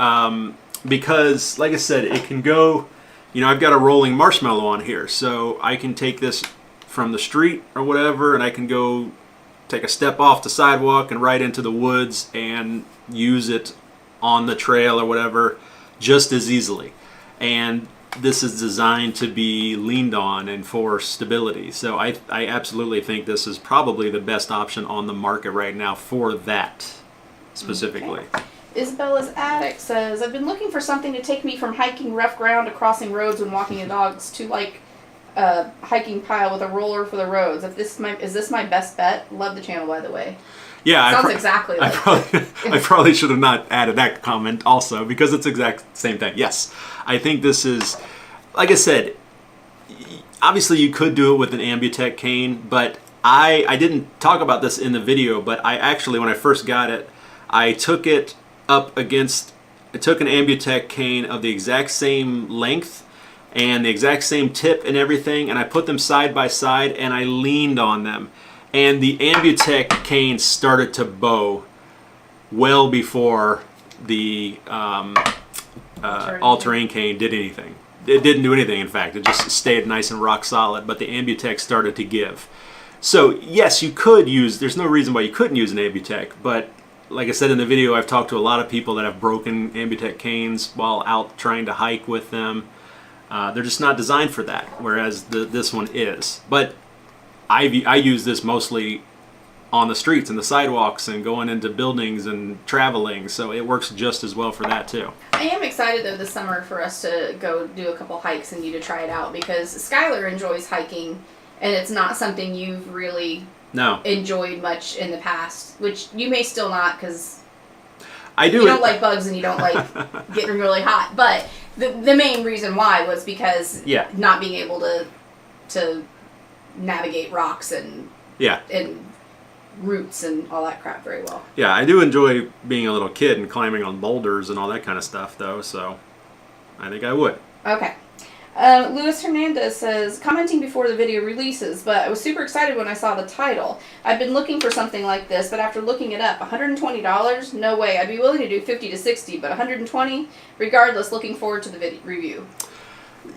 because, like I said, it can go, I've got a rolling marshmallow on here, so I can take this from the street or whatever, and I can go take a step off the sidewalk and right into the woods and use it on the trail or whatever just as easily. And this is designed to be leaned on and for stability. So I absolutely think this is probably the best option on the market right now for that specifically. Okay. Isabella's Attic says, I've been looking for something to take me from hiking rough ground to crossing roads when walking the dogs to like a hiking pile with a roller for the roads. Is this my best bet? Love the channel, by the way. Yeah, sounds exactly like I probably should have not added that comment also, because it's exact same thing. Yes, I think this is, like I said, obviously you could do it with an Ambitech cane, but I didn't talk about this in the video, but I actually, when I first got it, I took it up against, I took an Ambutech cane of the exact same length and the exact same tip and everything, and I put them side by side and I leaned on them. And the Ambutech cane started to bow well before the all-terrain cane did anything. It didn't do anything, in fact. It just stayed nice and rock solid, but the Ambutech started to give. So, yes, you could use, there's no reason why you couldn't use an Ambutech, but like I said in the video, I've talked to a lot of people that have broken Ambutech canes while out trying to hike with them. They're just not designed for that, whereas this one is. But I use this mostly on the streets and the sidewalks and going into buildings and traveling, so it works just as well for that too. I am excited though this summer for us to go do a couple hikes and you to try it out, because Skylar enjoys hiking and it's not something you've really enjoyed much in the past, which you may still not, because you don't like bugs and you don't like getting really hot. But the main reason why was because not being able to navigate rocks and roots and all that crap very well. Yeah, I do enjoy being a little kid and climbing on boulders and all that kind of stuff though, so I think I would. Okay. Luis Hernandez says, commenting before the video releases, but I was super excited when I saw the title. I've been looking for something like this, but after looking it up, $120? No way. I'd be willing to do $50 to $60, but $120? Regardless, looking forward to the video review.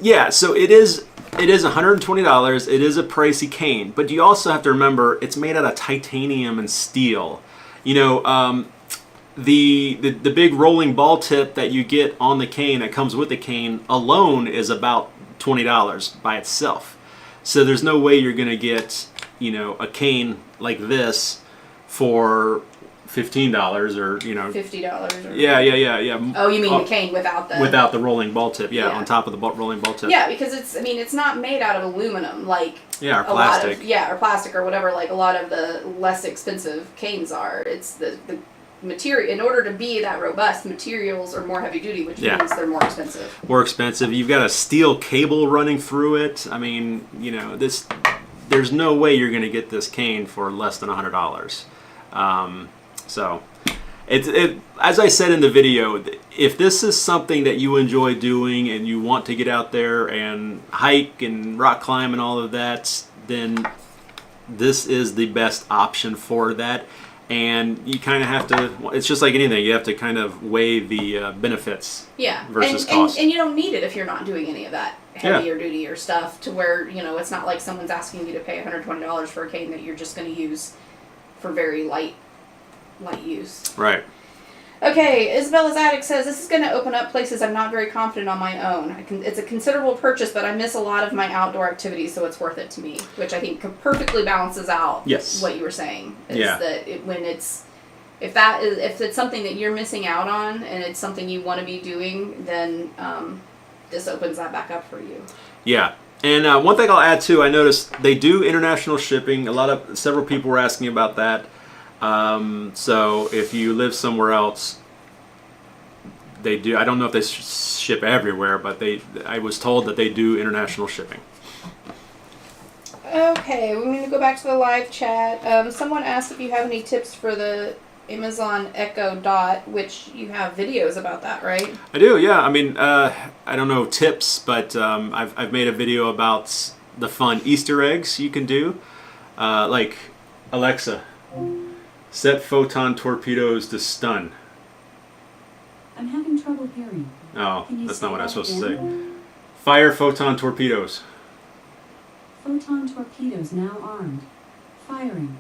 Yeah, so it is $120. It is a pricey cane, but you also have to remember it's made out of titanium and steel. You know, the big rolling ball tip that you get on the cane that comes with the cane alone is about $20 by itself. So there's no way you're going to get, you know, a cane like this for $15 or, you know, $50 or yeah. Oh, you mean the cane without the rolling ball tip, on top of the rolling ball tip. Yeah, because it's not made out of aluminum like or plastic. Or plastic or whatever, like a lot of the less expensive canes are. It's the material. In order to be that robust, materials are more heavy duty, which means they're more expensive. More expensive. You've got a steel cable running through it. I mean, you know, there's no way you're going to get this cane for less than $100. So, as I said in the video, if this is something that you enjoy doing and you want to get out there and hike and rock climb and all of that, then this is the best option for that. And you kind of have to, it's just like anything, you have to kind of weigh the benefits versus cost. And you don't need it if you're not doing any of that heavier duty or stuff, to where, you know, it's not like someone's asking you to pay $120 for a cane that you're just going to use for very light use. Right. Okay, Isabella's Attic says, this is going to open up places I'm not very confident on my own. It's a considerable purchase, but I miss a lot of my outdoor activities, so it's worth it to me, which I think perfectly balances out what you were saying. Is that if it's something that you're missing out on and it's something you want to be doing, then this opens that back up for you. Yeah. And one thing I'll add too, I noticed they do international shipping. Several people were asking about that. So if you live somewhere else, they do. I don't know if they ship everywhere, but I was told that they do international shipping. Okay, we're going to go back to the live chat. Someone asked if you have any tips for the Amazon Echo Dot, which you have videos about that, right? I do, yeah. I mean, I don't know tips, but I've made a video about the fun Easter eggs you can do. Like, Alexa, set photon torpedoes to stun. I'm having trouble hearing. Oh, that's not what I was supposed to say. Fire photon torpedoes. Photon torpedoes now armed. Firing.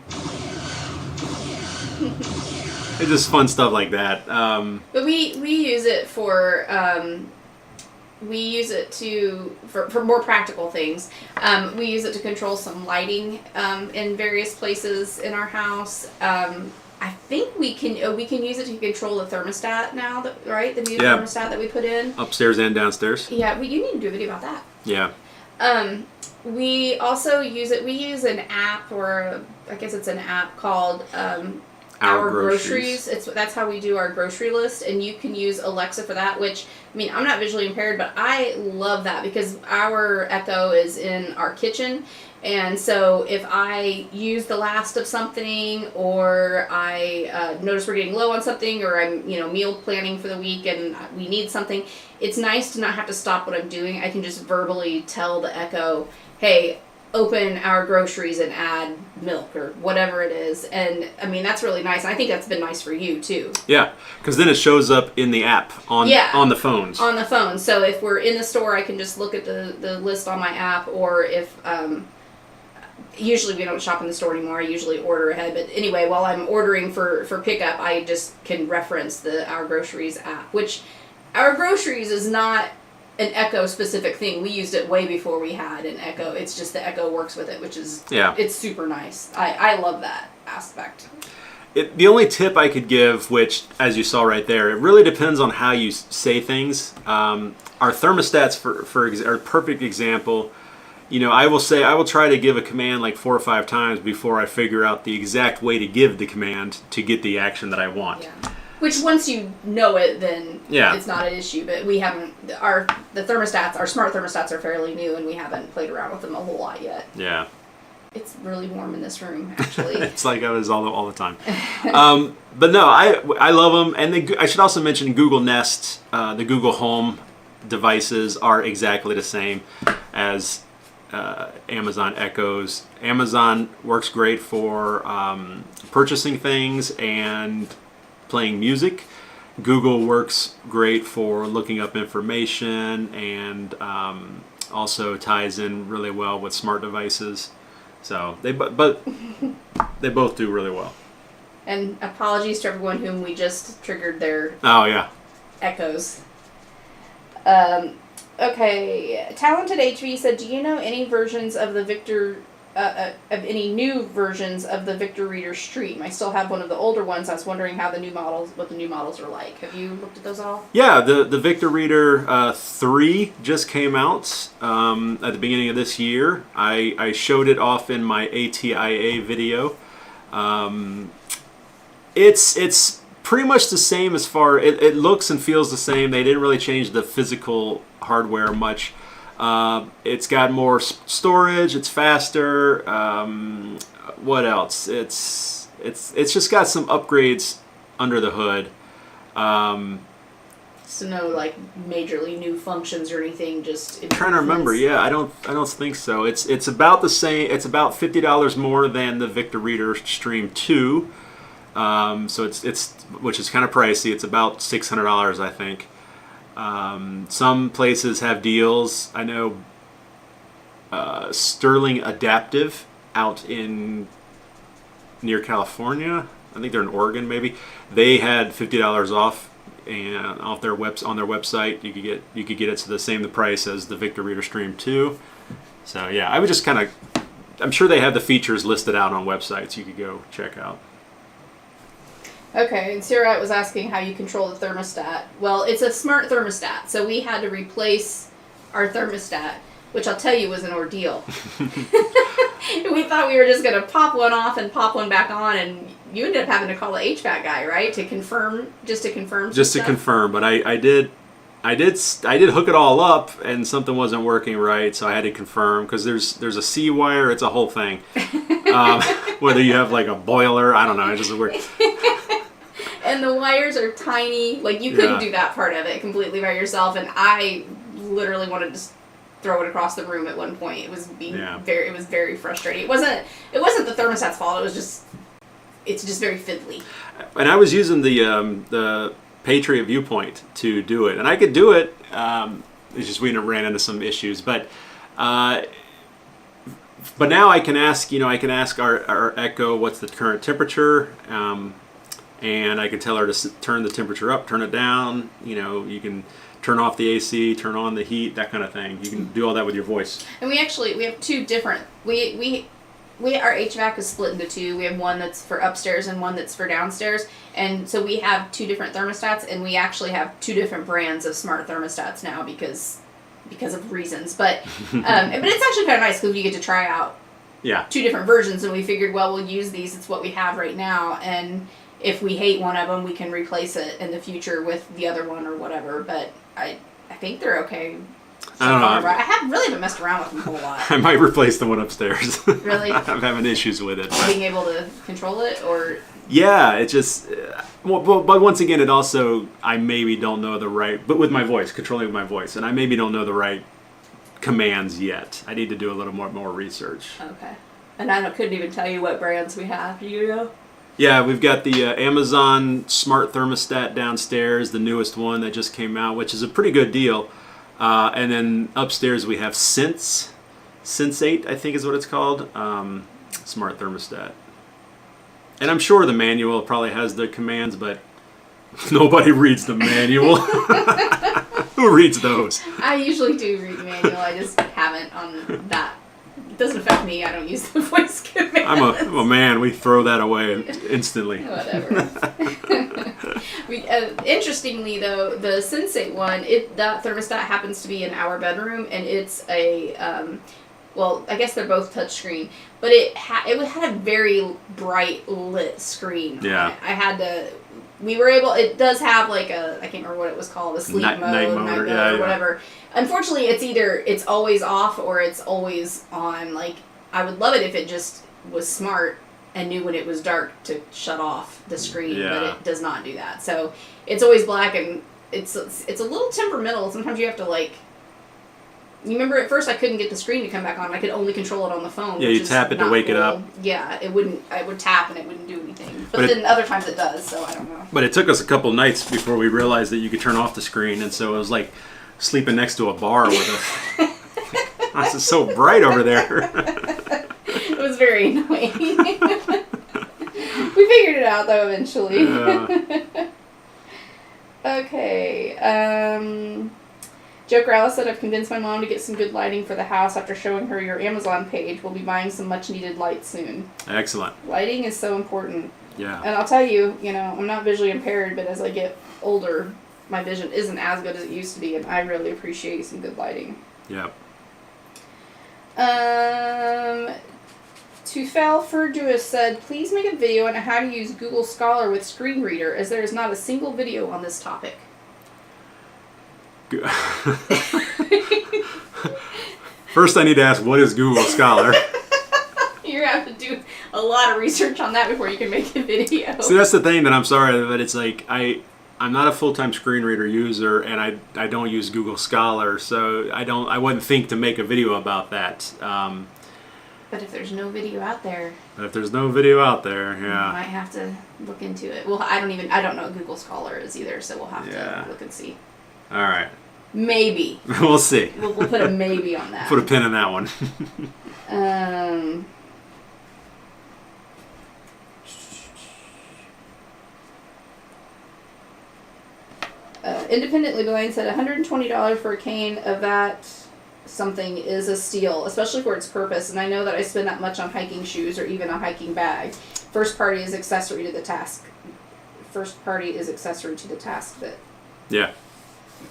It's just fun stuff like that. But we use it for for more practical things. We use it to control some lighting in various places in our house. I think we can use it to control the thermostat now, right? The new thermostat that we put in. Upstairs and downstairs. Yeah, you need to do a video about that. Yeah. We also use it. We use an app, or I guess it's an app called Our Groceries. That's how we do our grocery list, and you can use Alexa for that. Which, I mean, I'm not visually impaired, but I love that because our Echo is in our kitchen, And so if I use the last of something, or I notice we're getting low on something, or I'm meal planning for the week and we need something, it's nice to not have to stop what I'm doing. I can just verbally tell the Echo, hey, open our groceries and add milk or whatever it is. And I mean, that's really nice. And I think that's been nice for you too. Yeah, because then it shows up in the app on the phones. On the phone. So if we're in the store, I can just look at the list on my app, or if usually we don't shop in the store anymore. I usually order ahead. But anyway, while I'm ordering for pickup, I just can reference the Our Groceries app, which Our Groceries is not an Echo specific thing. We used it way before we had an Echo. It's just the Echo works with it, which is, it's super nice. I love that aspect. The only tip I could give, which, as you saw right there, it really depends on how you say things. Our thermostats, for are a perfect example. I will try to give a command like 4 or 5 times before I figure out the exact way to give the command to get the action that I want. Yeah. Which once you know it, then it's not an issue. But we haven't, our smart thermostats are fairly new, and we haven't played around with them a whole lot yet. Yeah. It's really warm in this room, actually. It's like I was all the time. But no, I love them. And I should also mention Google Nest, the Google Home devices are exactly the same as Amazon Echoes. Amazon works great for purchasing things and playing music. Google works great for looking up information, and also ties in really well with smart devices. So they both do really well. And apologies to everyone whom we just triggered their Echoes. Okay, Talented HV said, do you know any versions of the any new versions of the Victor Reader Stream? I still have one of the older ones. I was wondering what the new models are like. Have you looked at those at all? Yeah, the Victor Reader 3 just came out at the beginning of this year. I showed it off in my ATIA video. It's pretty much the same as far it looks and feels the same. They didn't really change the physical hardware much. It's got more storage. It's faster. What else? It's just got some upgrades under the hood. So no like majorly new functions or anything. Just I'm trying to remember. Yeah, I don't think so. It's about the same. It's about $50 more than the Victor Reader Stream 2. So it's which is kind of pricey. It's about $600, I think. Some places have deals. I know Sterling Adaptive out near California. I think they're in Oregon, maybe. They had $50 off, and on their website you could get it to the same price as the Victor Reader Stream 2. So yeah, I would just kind of. I'm sure they have the features listed out on websites you could go check out. Okay, and Sarah was asking how you control the thermostat. Well, it's a smart thermostat, so we had to replace our thermostat, which I'll tell you was an ordeal. We thought we were just going to pop one off and pop one back on, and you ended up having to call the HVAC guy, right, to confirm. Just to confirm, but I did hook it all up, and something wasn't working right, so I had to confirm, because there's a C wire. It's a whole thing. Whether you have like a boiler, I don't know. It just weird. And the wires are tiny. Like, you couldn't do that part of it completely by yourself. And I literally wanted to throw it across the room at one point. It was very frustrating. It wasn't the thermostat's fault. It's just very fiddly. And I was using the Patriot Viewpoint to do it, and I could do it. It's just we ran into some issues, but now I can ask our Echo what's the current temperature. And I can tell her to turn the temperature up, turn it down. You can turn off the AC, turn on the heat, that kind of thing. You can do all that with your voice. And we have two different. Our HVAC is split into two. We have one that's for upstairs and one that's for downstairs. And so we have two different thermostats, and we actually have two different brands of smart thermostats now because of reasons. But but it's actually kind of nice because you get to try out two different versions, and we figured, well, we'll use these. It's what we have right now, and if we hate one of them, we can replace it in the future with the other one or whatever. But I think they're okay. I don't know. I haven't messed around with them a whole lot. I might replace the one upstairs. Really? I'm having issues with it. Being able to control it, or yeah, it just. But once again, it also I maybe don't know the right. But with my voice, controlling my voice, and I maybe don't know the right commands yet. I need to do a little more research. Okay. And I couldn't even tell you what brands we have. Do you know? Yeah, we've got the Amazon smart thermostat downstairs, the newest one that just came out, which is a pretty good deal. And then upstairs we have Sense8, I think is what it's called, smart thermostat. And I'm sure the manual probably has the commands, but nobody reads the manual. Who reads those? I usually do read the manual. I just haven't on that. It doesn't affect me. I don't use the voice commands. I'm a man. We throw that away instantly. Whatever. Interestingly, though, the Sense8 one, that thermostat happens to be in our bedroom, and it's a, well, I guess they're both touchscreen, but it had a very bright lit screen. Yeah. On it. I had to. We were able. It does have like a. I can't remember what it was called. A sleep mode, night mode, or whatever. Unfortunately, it's always off or it's always on. Like, I would love it if it just was smart and knew when it was dark to shut off the screen, but it does not do that. So it's always black, and it's a little temperamental. Sometimes you have to like. You remember at first I couldn't get the screen to come back on. I could only control it on the phone. Yeah, you tap it to wake it up. Yeah, it wouldn't. I would tap and it wouldn't do anything. But then other times it does. So I don't know. But it took us a couple nights before we realized that you could turn off the screen, and so it was like sleeping next to a bar with a. This is so bright over there. It was very annoying. We figured it out though eventually. Okay. Joker Alice said, I've convinced my mom to get some good lighting for the house after showing her your Amazon page. We'll be buying some much needed lights soon. Excellent. Lighting is so important. Yeah. And I'll tell you, I'm not visually impaired, but as I get older, my vision isn't as good as it used to be, and I really appreciate some good lighting. Yeah. Tufal said, please make a video on how to use Google Scholar with screen reader, as there is not a single video on this topic. First, I need to ask, what is Google Scholar? You have to do a lot of research on that before you can make a video. See, that's the thing that I'm sorry, but it's like I'm not a full-time screen reader user, and I don't use Google Scholar, so I wouldn't think to make a video about that. But if there's no video out there, yeah, you might have to look into it. Well, I don't know what Google Scholar is either, so we'll have to look and see. All right. Maybe. We'll see. We'll put a maybe on that. Put a pin in that one. Independently Blind said $120 for a cane of that something is a steal, especially for its purpose, and I know that I spend that much on hiking shoes or even a hiking bag. First party is accessory to the task that... Yeah.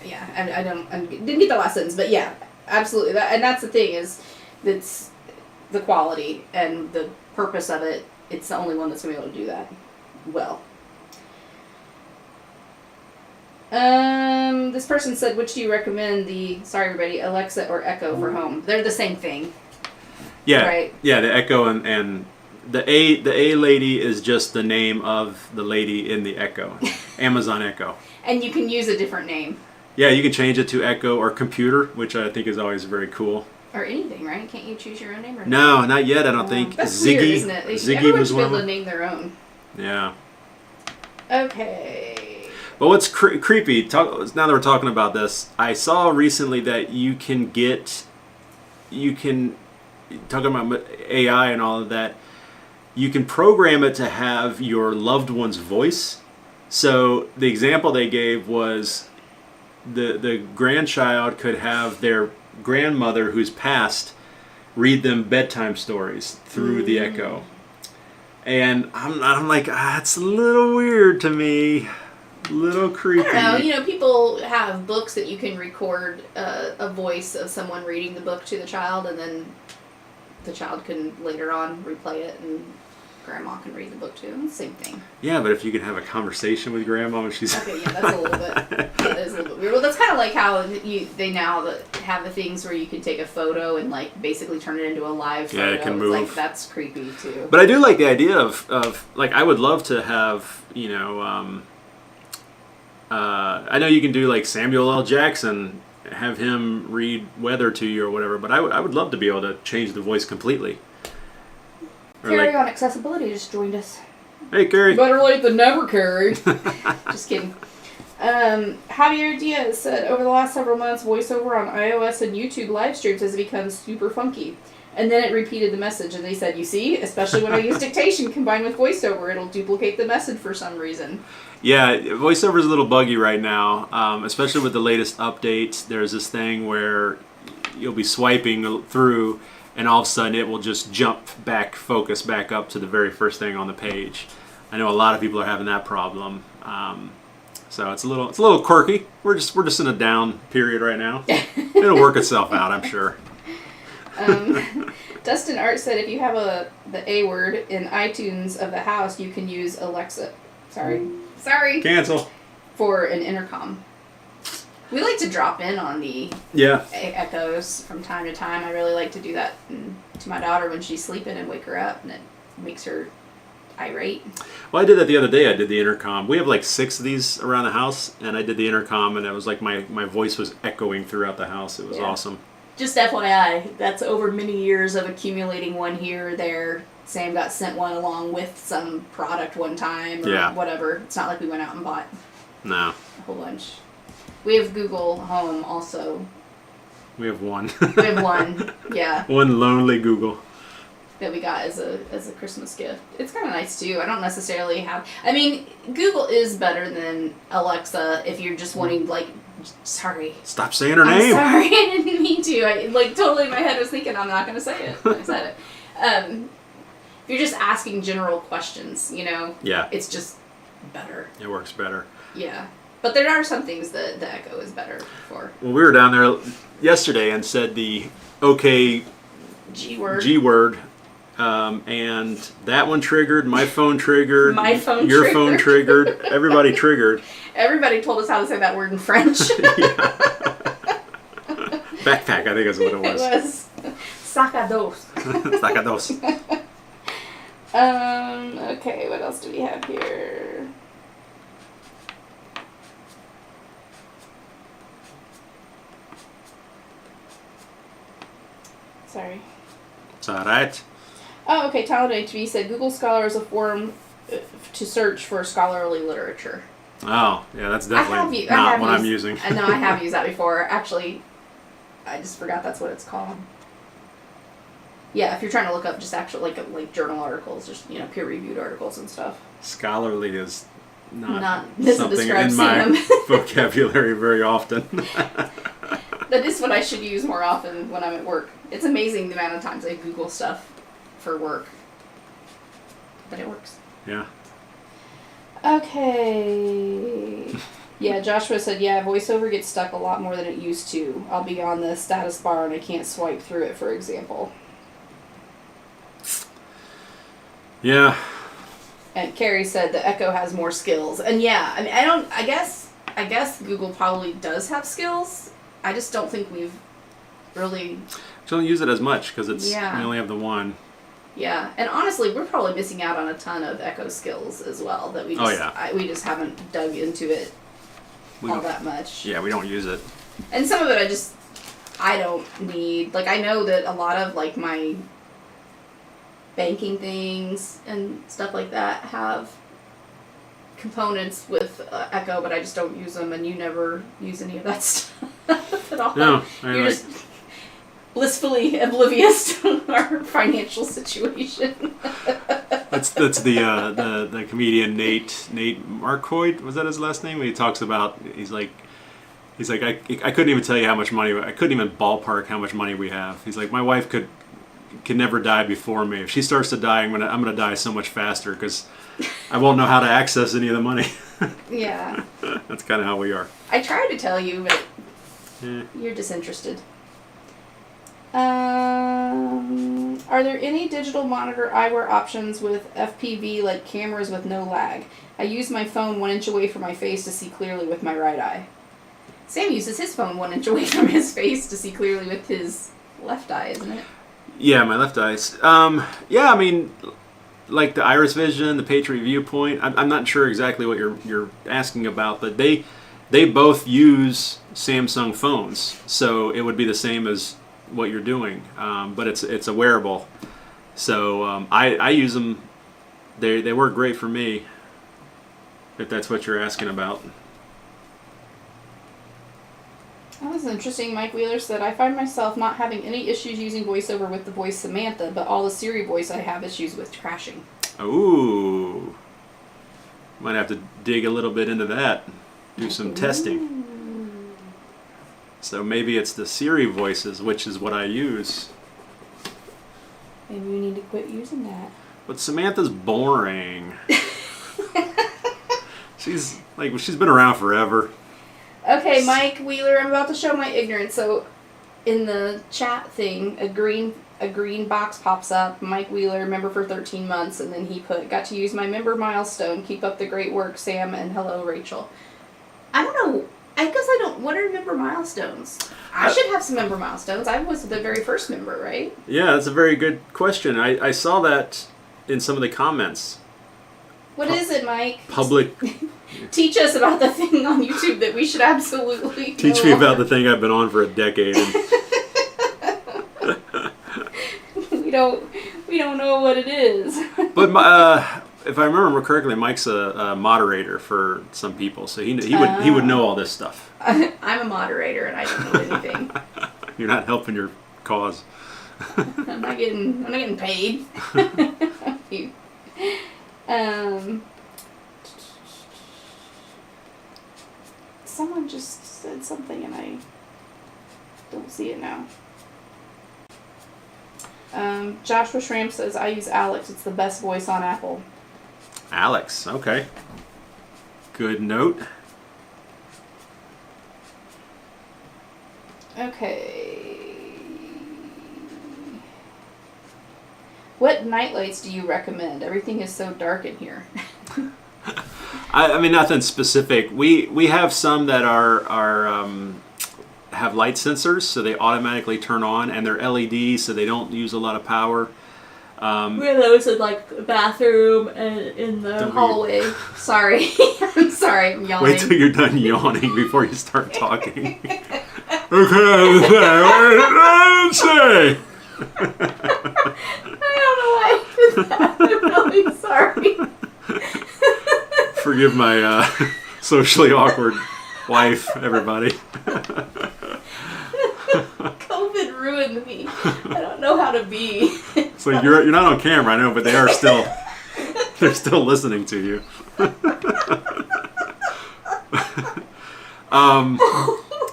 Yeah, I didn't get the last sentence, but yeah, absolutely. And that's the thing, is it's the quality and the purpose of it. It's the only one that's going to be able to do that well. This person said, which do you recommend, sorry everybody, Alexa or Echo for home? They're the same thing. Yeah, right? Yeah, the Echo and the A lady is just the name of the lady in the Echo, Amazon Echo. And you can use a different name. Yeah, you can change it to Echo or Computer, which I think is always very cool. Or anything, right? Can't you choose your own name? Or no, not yet. I don't think. That's Ziggy, weird, isn't it? Ziggy was one of them. Everyone should be able to name their own. Yeah. Okay. But what's creepy, now that we're talking about this, I saw recently that you can, talking about AI and all of that, you can program it to have your loved one's voice. So the example they gave was the grandchild could have their grandmother who's passed read them bedtime stories through the Echo. And I'm like, it's a little weird to me. A little creepy. I don't know. People have books that you can record a voice of someone reading the book to the child, and then the child can later on replay it and Grandma can read the book too. Same thing. Yeah, but if you can have a conversation with Grandma when she's... Okay, yeah, that's a little bit. That is a little bit weird. Well, that's kind of like how they now have the things where you can take a photo and like basically turn it into a live photo. Yeah, it can It's move. like that's creepy too. But I do like the idea of like, I would love to have, you know, I know you can do like Samuel L. Jackson, have him read weather to you or whatever, but I would love to be able to change the voice completely. Or Carrie like, on Accessibility just joined us. hey, Carrie. Better late than never, Carrie. Just kidding. Javier Diaz said, over the last several months, voiceover on iOS and YouTube live streams has become super funky. And then it repeated the message, and they said, you see, especially when I use dictation combined with voiceover, it'll duplicate the message for some reason. Yeah, voiceover is a little buggy right now, especially with the latest updates. There's this thing where you'll be swiping through, and all of a sudden it will just jump back, focus back up to the very first thing on the page. I know a lot of people are having that problem, so it's a little quirky. We're just in a down period right now. It'll work itself out, I'm sure. Dustin Art said, if you have the A word in iTunes of the house, you can use Alexa. Sorry. Cancel. For an intercom. We like to drop in on the echoes from time to time. I really like to do that to my daughter when she's sleeping and wake her up, and it makes her irate. Well, I did that the other day. I did the intercom. We have like 6 of these around the house, and I did the intercom, and it was like my voice was echoing throughout the house. It was awesome. Just FYI, that's over many years of accumulating one here or there. Sam got sent one along with some product one time or whatever. It's not like we went out and bought a whole bunch. We have Google Home also. We have one. We have one, yeah. One lonely Google. That we got as a Christmas gift. It's kind of nice too. I don't necessarily have... I mean, Google is better than Alexa if you're just wanting, like... Sorry. Stop saying her name. I'm sorry. I didn't mean to. Totally in my head was thinking I'm not going to say it. I said it. If you're just asking general questions, you know? Yeah. It's just better. It works better. Yeah. But there are some things that the Echo is better for. Well, we were down there yesterday and said the OK G word. And that one triggered, my phone triggered, your triggered. phone triggered, everybody triggered. Everybody told us how to say that word in French. Backpack, I think is what it was. It was sac à dos. Sac à dos. Okay, what else do we have here? Sorry. It's alright. Oh, okay. Talent HV said Google Scholar is a forum to search for scholarly literature. Oh, yeah, that's definitely not what I'm using. No, I have used that before. Actually, I just forgot that's what it's called. Yeah, if you're trying to look up just actual like journal articles, just peer-reviewed articles and stuff. Scholarly is not something in my vocabulary very often. That is what I should use more often when I'm at work. It's amazing the amount of times I Google stuff for work. But it works. Yeah. Okay. Yeah, Joshua said, voiceover gets stuck a lot more than it used to. I'll be on the status bar and I can't swipe through it, for example. Yeah. And Carrie said the Echo has more skills. And yeah, I mean, I guess Google probably does have skills. I just don't think we've really... Don't use it as much because we only have the one. Yeah, and honestly, we're probably missing out on a ton of Echo skills as well that we just we just haven't dug into it all that much. Yeah, we don't use it. And some of it I don't need. Like, I know that a lot of like my banking things and stuff like that have components with Echo, but I just don't use them, and you never use any of that stuff at all. No, you're just blissfully oblivious to our financial situation. That's the comedian Nate Marquardt, was that his last name? He talks about he's like I couldn't even tell you how much money, I couldn't even ballpark how much money we have. He's like, my wife could never die before me. If she starts to die, I'm gonna die so much faster because I won't know how to access any of the money. Yeah. That's kind of how we are. I tried to tell you, but you're disinterested. Are there any digital monitor eyewear options with FPV like cameras with no lag? I use my phone 1 inch away from my face to see clearly with my right eye. Sam uses his phone 1 inch away from his face to see clearly with his left eye, isn't it? Yeah, my left eyes. Yeah, I mean, like the Iris Vision, the Patriot Viewpoint. I'm not sure exactly what you're asking about, but they both use Samsung phones, so it would be the same as what you're doing. But it's a wearable, so I use them. They work great for me. If that's what you're asking about. That was interesting. Mike Wheeler said, I find myself not having any issues using VoiceOver with the voice Samantha, but all the Siri voice I have issues with crashing. Ooh. Might have to dig a little bit into that. Do some testing. So maybe it's the Siri voices, which is what I use. Maybe we need to quit using that. But Samantha's boring. She's been around forever. Okay, Mike Wheeler, I'm about to show my ignorance. So, in the chat thing, a green box pops up. Mike Wheeler, member for 13 months, and then he got to use my member milestone. Keep up the great work, Sam, and hello, Rachel. I don't know. What are member milestones? I should have some member milestones. I was the very first member, right? Yeah, that's a very good question. I saw that in some of the comments. What is it, Mike? Public. Teach us about the thing on YouTube that we should absolutely Teach me about the thing I've been on for a decade. And we don't know what it is. But if I remember correctly, Mike's a moderator for some people, so he would know all this stuff. I'm a moderator and I don't know anything. You're not helping your cause. I'm not getting paid. Someone just said something and I don't see it now. Joshua Schramm says, I use Alex. It's the best voice on Apple. Alex, okay. Good note. Okay. What nightlights do you recommend? Everything is so dark in here. I mean, nothing specific. We have some that are have light sensors, so they automatically turn on, and they're LED, so they don't use a lot of power. We have those in like the bathroom and in the hallway. Sorry, I'm sorry, I'm yawning. Wait till you're done yawning before you start talking. Okay, let's say. I don't know why I did that. I'm really sorry. Forgive my socially awkward wife, everybody. COVID ruined me. I don't know how to be. So you're not on camera, I know, but they're still listening to you.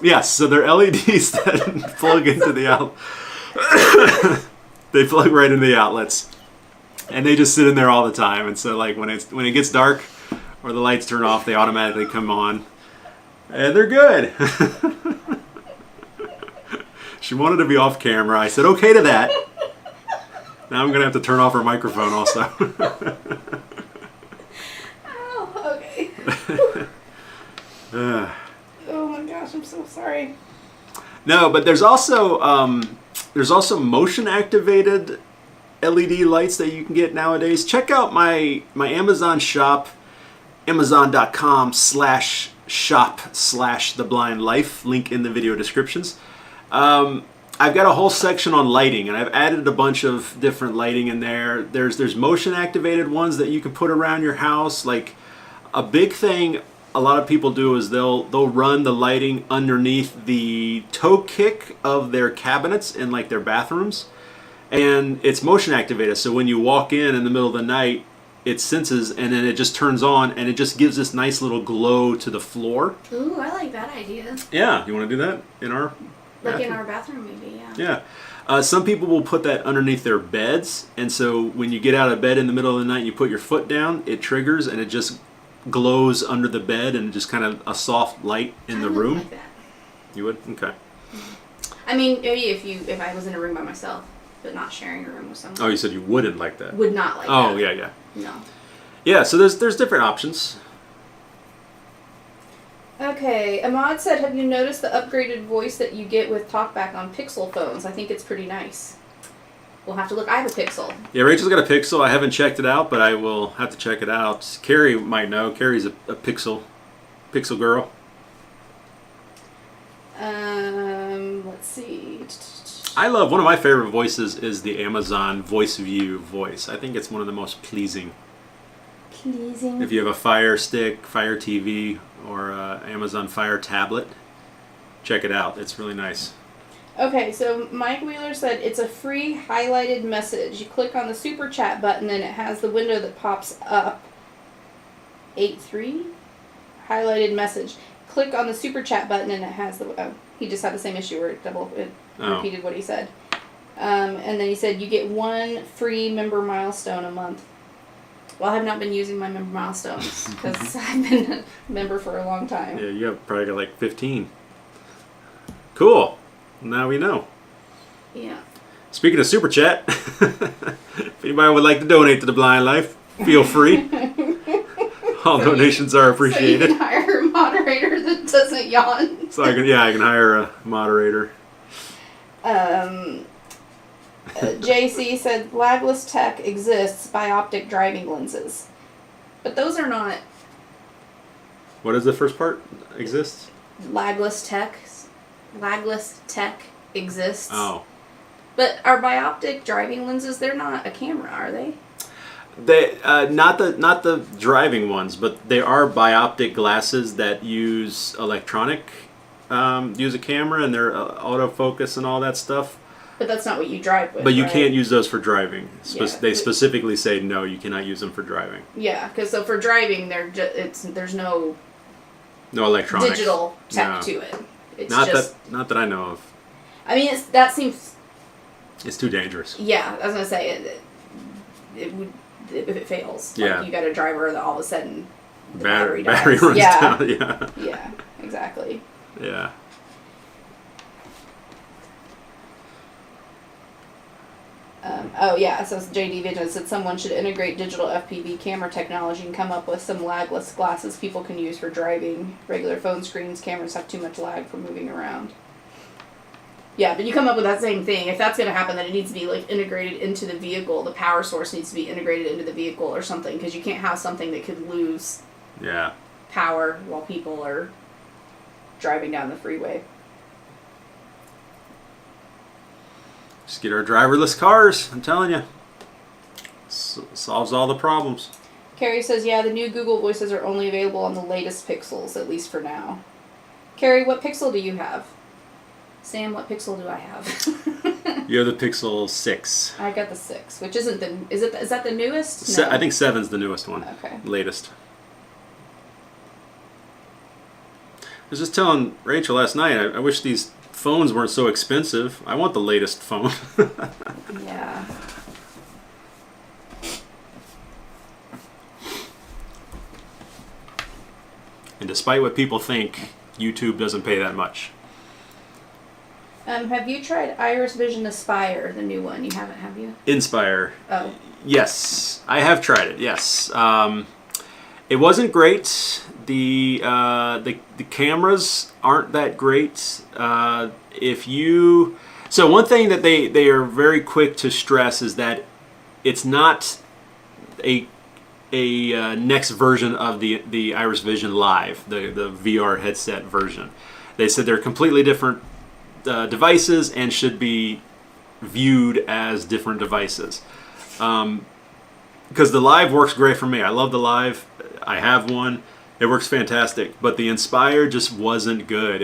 Yes, so they're LEDs that plug into the outlet. They plug right into the outlets, and they just sit in there all the time. And so, like when it gets dark or the lights turn off, they automatically come on, and they're good. She wanted to be off camera. I said okay to that. Now I'm gonna have to turn off her microphone also. Oh, okay. Oh my gosh, I'm so sorry. No, but there's also motion activated LED lights that you can get nowadays. Check out my Amazon shop, amazon.com/shop/theblindlife. Link in the video descriptions. I've got a whole section on lighting, and I've added a bunch of different lighting in there. There's motion activated ones that you can put around your house. Like a big thing a lot of people do is they'll run the lighting underneath the toe kick of their cabinets in like their bathrooms, and it's motion activated. So when you walk in the middle of the night, it senses and then it just turns on and it just gives this nice little glow to the floor. Ooh, I like that idea. Yeah, you want to do that in our bathroom? In our bathroom, maybe. Yeah. Yeah. Some people will put that underneath their beds, and so when you get out of bed in the middle of the night and you put your foot down, it triggers and it just glows under the bed and just kind of a soft light in the room. Like that. You would? Okay. I mean, maybe if I was in a room by myself. but not sharing a room with someone. Oh, you said you wouldn't like that. Would not like that. Oh, yeah. No. Yeah, so there's different options. Okay, Ahmad said, have you noticed the upgraded voice that you get with TalkBack on Pixel phones? I think it's pretty nice. We'll have to look. I have a Pixel. Yeah, Rachel's got a Pixel. I haven't checked it out, but I will have to check it out. Carrie might know. Carrie's a Pixel girl. Let's see. I love, one of my favorite voices is the Amazon Voice View voice. I think it's one of the most pleasing. Pleasing. If you have a Fire Stick, Fire TV, or Amazon Fire tablet, check it out. It's really nice. Okay, so Mike Wheeler said it's a free highlighted message. You click on the super chat button and it has the window that pops up. 8.3 highlighted message. Click on the super chat button and it has the. Oh, he just had the same issue where it repeated what he said. And then he said you get 1 free member milestone a month. Well, I have not been using my member milestones because I've been a member for a long time. Yeah, you have probably got like 15. Cool. Now we know. Yeah. Speaking of super chat, if anybody would like to donate to The Blind Life, feel free. All donations are appreciated. So you can hire a moderator that doesn't yawn. So I can hire a moderator. JC said lagless tech exists by optic driving lenses, but those are not What is the first part? Exists? lagless tech. Lagless tech exists. Oh. But are bioptic driving lenses? They're not a camera, are they? They not the driving ones, but they are bioptic glasses that use electronic, use a camera and they're autofocus and all that stuff. But that's not what you drive with. But you right? can't use those for driving. Yeah. They specifically say no, you cannot use them for driving. Yeah, because so for driving, there's no electronics, digital tech to it. It's not just, that I know of. I mean, that seems. It's too dangerous. Yeah, I was gonna say it would if it fails. Yeah. Like you got a driver that all of a sudden the Battery dies. runs Yeah. down. Yeah. Yeah. Exactly. Yeah. So JD Vision said someone should integrate digital FPV camera technology and come up with some lagless glasses people can use for driving. Regular phone screens, cameras have too much lag for moving around. Yeah, but you come up with that same thing. If that's going to happen, then it needs to be like integrated into the vehicle. The power source needs to be integrated into the vehicle or something, because you can't have something that could lose power while people are driving down the freeway. Just get our driverless cars. I'm telling you, solves all the problems. Carrie says, yeah, the new Google Voices are only available on the latest Pixels, at least for now. Carrie, what Pixel do you have? Sam, what Pixel do I have? You have the Pixel 6. I got the 6, which isn't the... Is that the newest? No. I think 7's the newest one. Okay. Latest. I was just telling Rachel last night, I wish these phones weren't so expensive. I want the latest phone. Yeah. And despite what people think, YouTube doesn't pay that much. Have you tried Iris Vision Aspire, the new one? You haven't, have you? Inspire. Oh. Yes, I have tried it. Yes, it wasn't great. The cameras aren't that great. So one thing that they are very quick to stress is that it's not a next version of the Iris Vision Live, the VR headset version. They said they're completely different devices and should be viewed as different devices. Because the Live works great for me. I love the Live. I have one. It works fantastic. But the Inspire just wasn't good.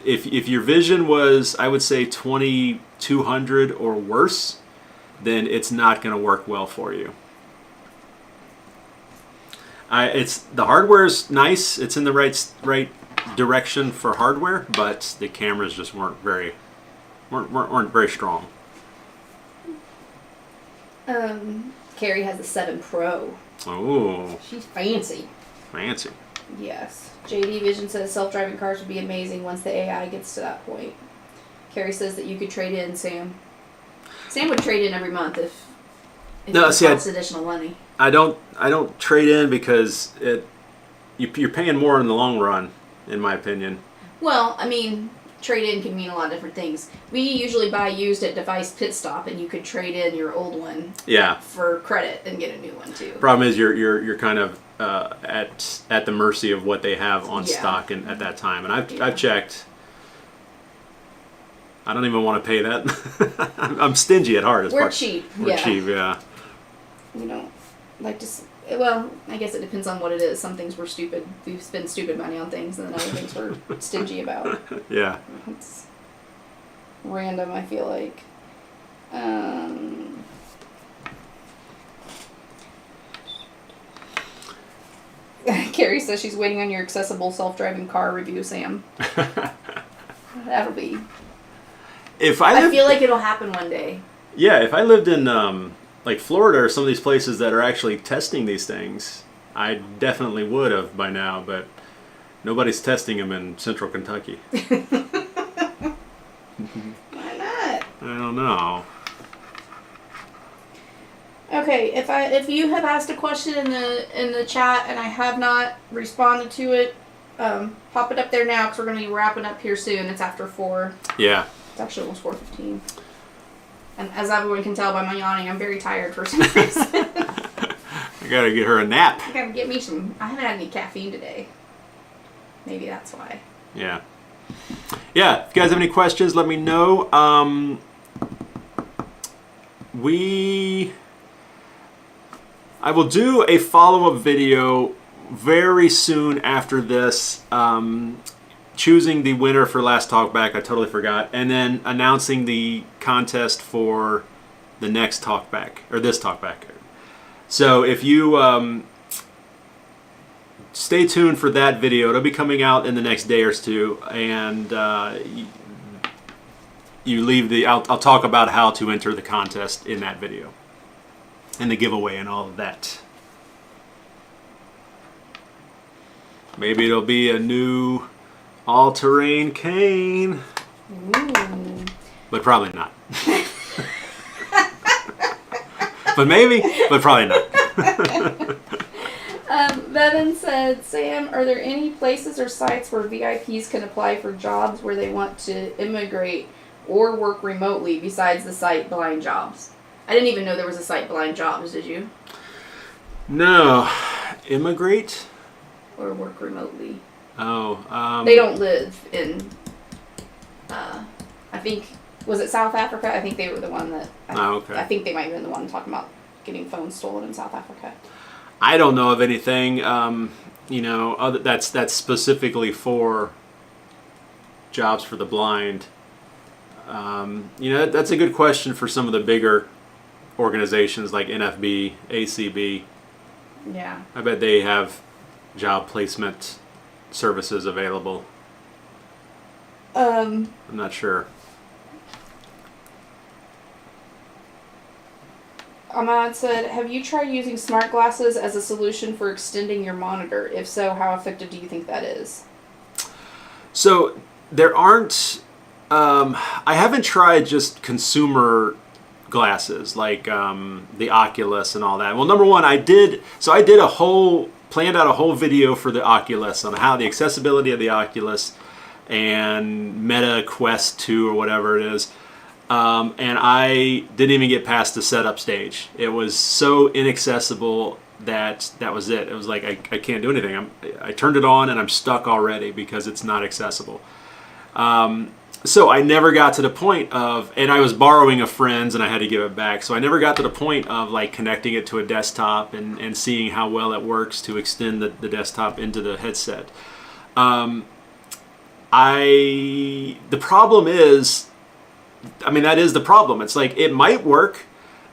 If your vision was, I would say, 2200 or worse, then it's not going to work well for you. The hardware's nice. It's in the right direction for hardware, but the cameras just weren't very strong. Carrie has the 7 Pro. Oh, She's fancy. fancy. Yes. JD Vision says self-driving cars would be amazing once the AI gets to that point. Carrie says that you could trade in, Sam. Sam would trade in every month if No, it see, costs additional money. I don't trade in because you're paying more in the long run, in my opinion. Well, I mean, trade-in can mean a lot of different things. We usually buy used at Device Pit Stop, and you could trade in your old one for credit and get a new one too. Problem is you're kind of at the mercy of what they have on stock at that time. And I've checked. I don't even want to pay that. I'm stingy at heart. We're cheap. We're cheap, yeah. We don't like to. Well, I guess it depends on what it is. Some things we're stupid. We spend stupid money on things, and then other things we're stingy about. Yeah. It's random, I feel like. Carrie says she's waiting on your accessible self-driving car review, Sam. That'll be... I feel like it'll happen one day. Yeah, if I lived in like Florida or some of these places that are actually testing these things, I definitely would have by now, but nobody's testing them in central Kentucky. Why not? I don't know. Okay, if you have asked a question in the chat and I have not responded to it, pop it up there now because we're going to be wrapping up here soon. It's after 4. Yeah. It's actually almost 4:15. And as everyone can tell by my yawning, I'm very tired for some reason. I gotta get her a nap. I gotta get me some. I haven't had any caffeine today. Maybe that's why. Yeah. Yeah, if you guys have any questions, let me know. I will do a follow-up video very soon after this, choosing the winner for last talkback. I totally forgot. And then announcing the contest for the next talkback, or this talkback. So if you stay tuned for that video, it'll be coming out in the next day or two, and you leave the. I'll talk about how to enter the contest in that video, and the giveaway and all of that. Maybe it'll be a new all-terrain cane. Ooh. But probably not. But maybe, but probably not. Bevan said, Sam, are there any places or sites where VIPs can apply for jobs where they want to immigrate or work remotely besides the site Blind Jobs? I didn't even know there was a site Blind Jobs, did you? No. Immigrate? Or work remotely. Oh. They don't live in, I think, was it South Africa? I think they were the one that, okay. I think they might have been the one talking about getting phones stolen in South Africa. I don't know of anything, that's specifically for jobs for the blind. That's a good question for some of the bigger organizations like NFB, ACB. Yeah. I bet they have job placement services available. I'm not sure. Ahmad said, have you tried using smart glasses as a solution for extending your monitor? If so, how effective do you think that is? So there aren't, I haven't tried just consumer glasses like the Oculus and all that. Well, number one, planned out a whole video for the Oculus on how the accessibility of the Oculus and Meta Quest 2 or whatever it is. And I didn't even get past the setup stage. It was so inaccessible that was it. It was like, I can't do anything. I turned it on and I'm stuck already because it's not accessible. So I never got to the point of, and I was borrowing a friend's and I had to give it back. So I never got to the point of like connecting it to a desktop and seeing how well it works to extend the desktop into the headset. The problem is, that is the problem. It's like, it might work,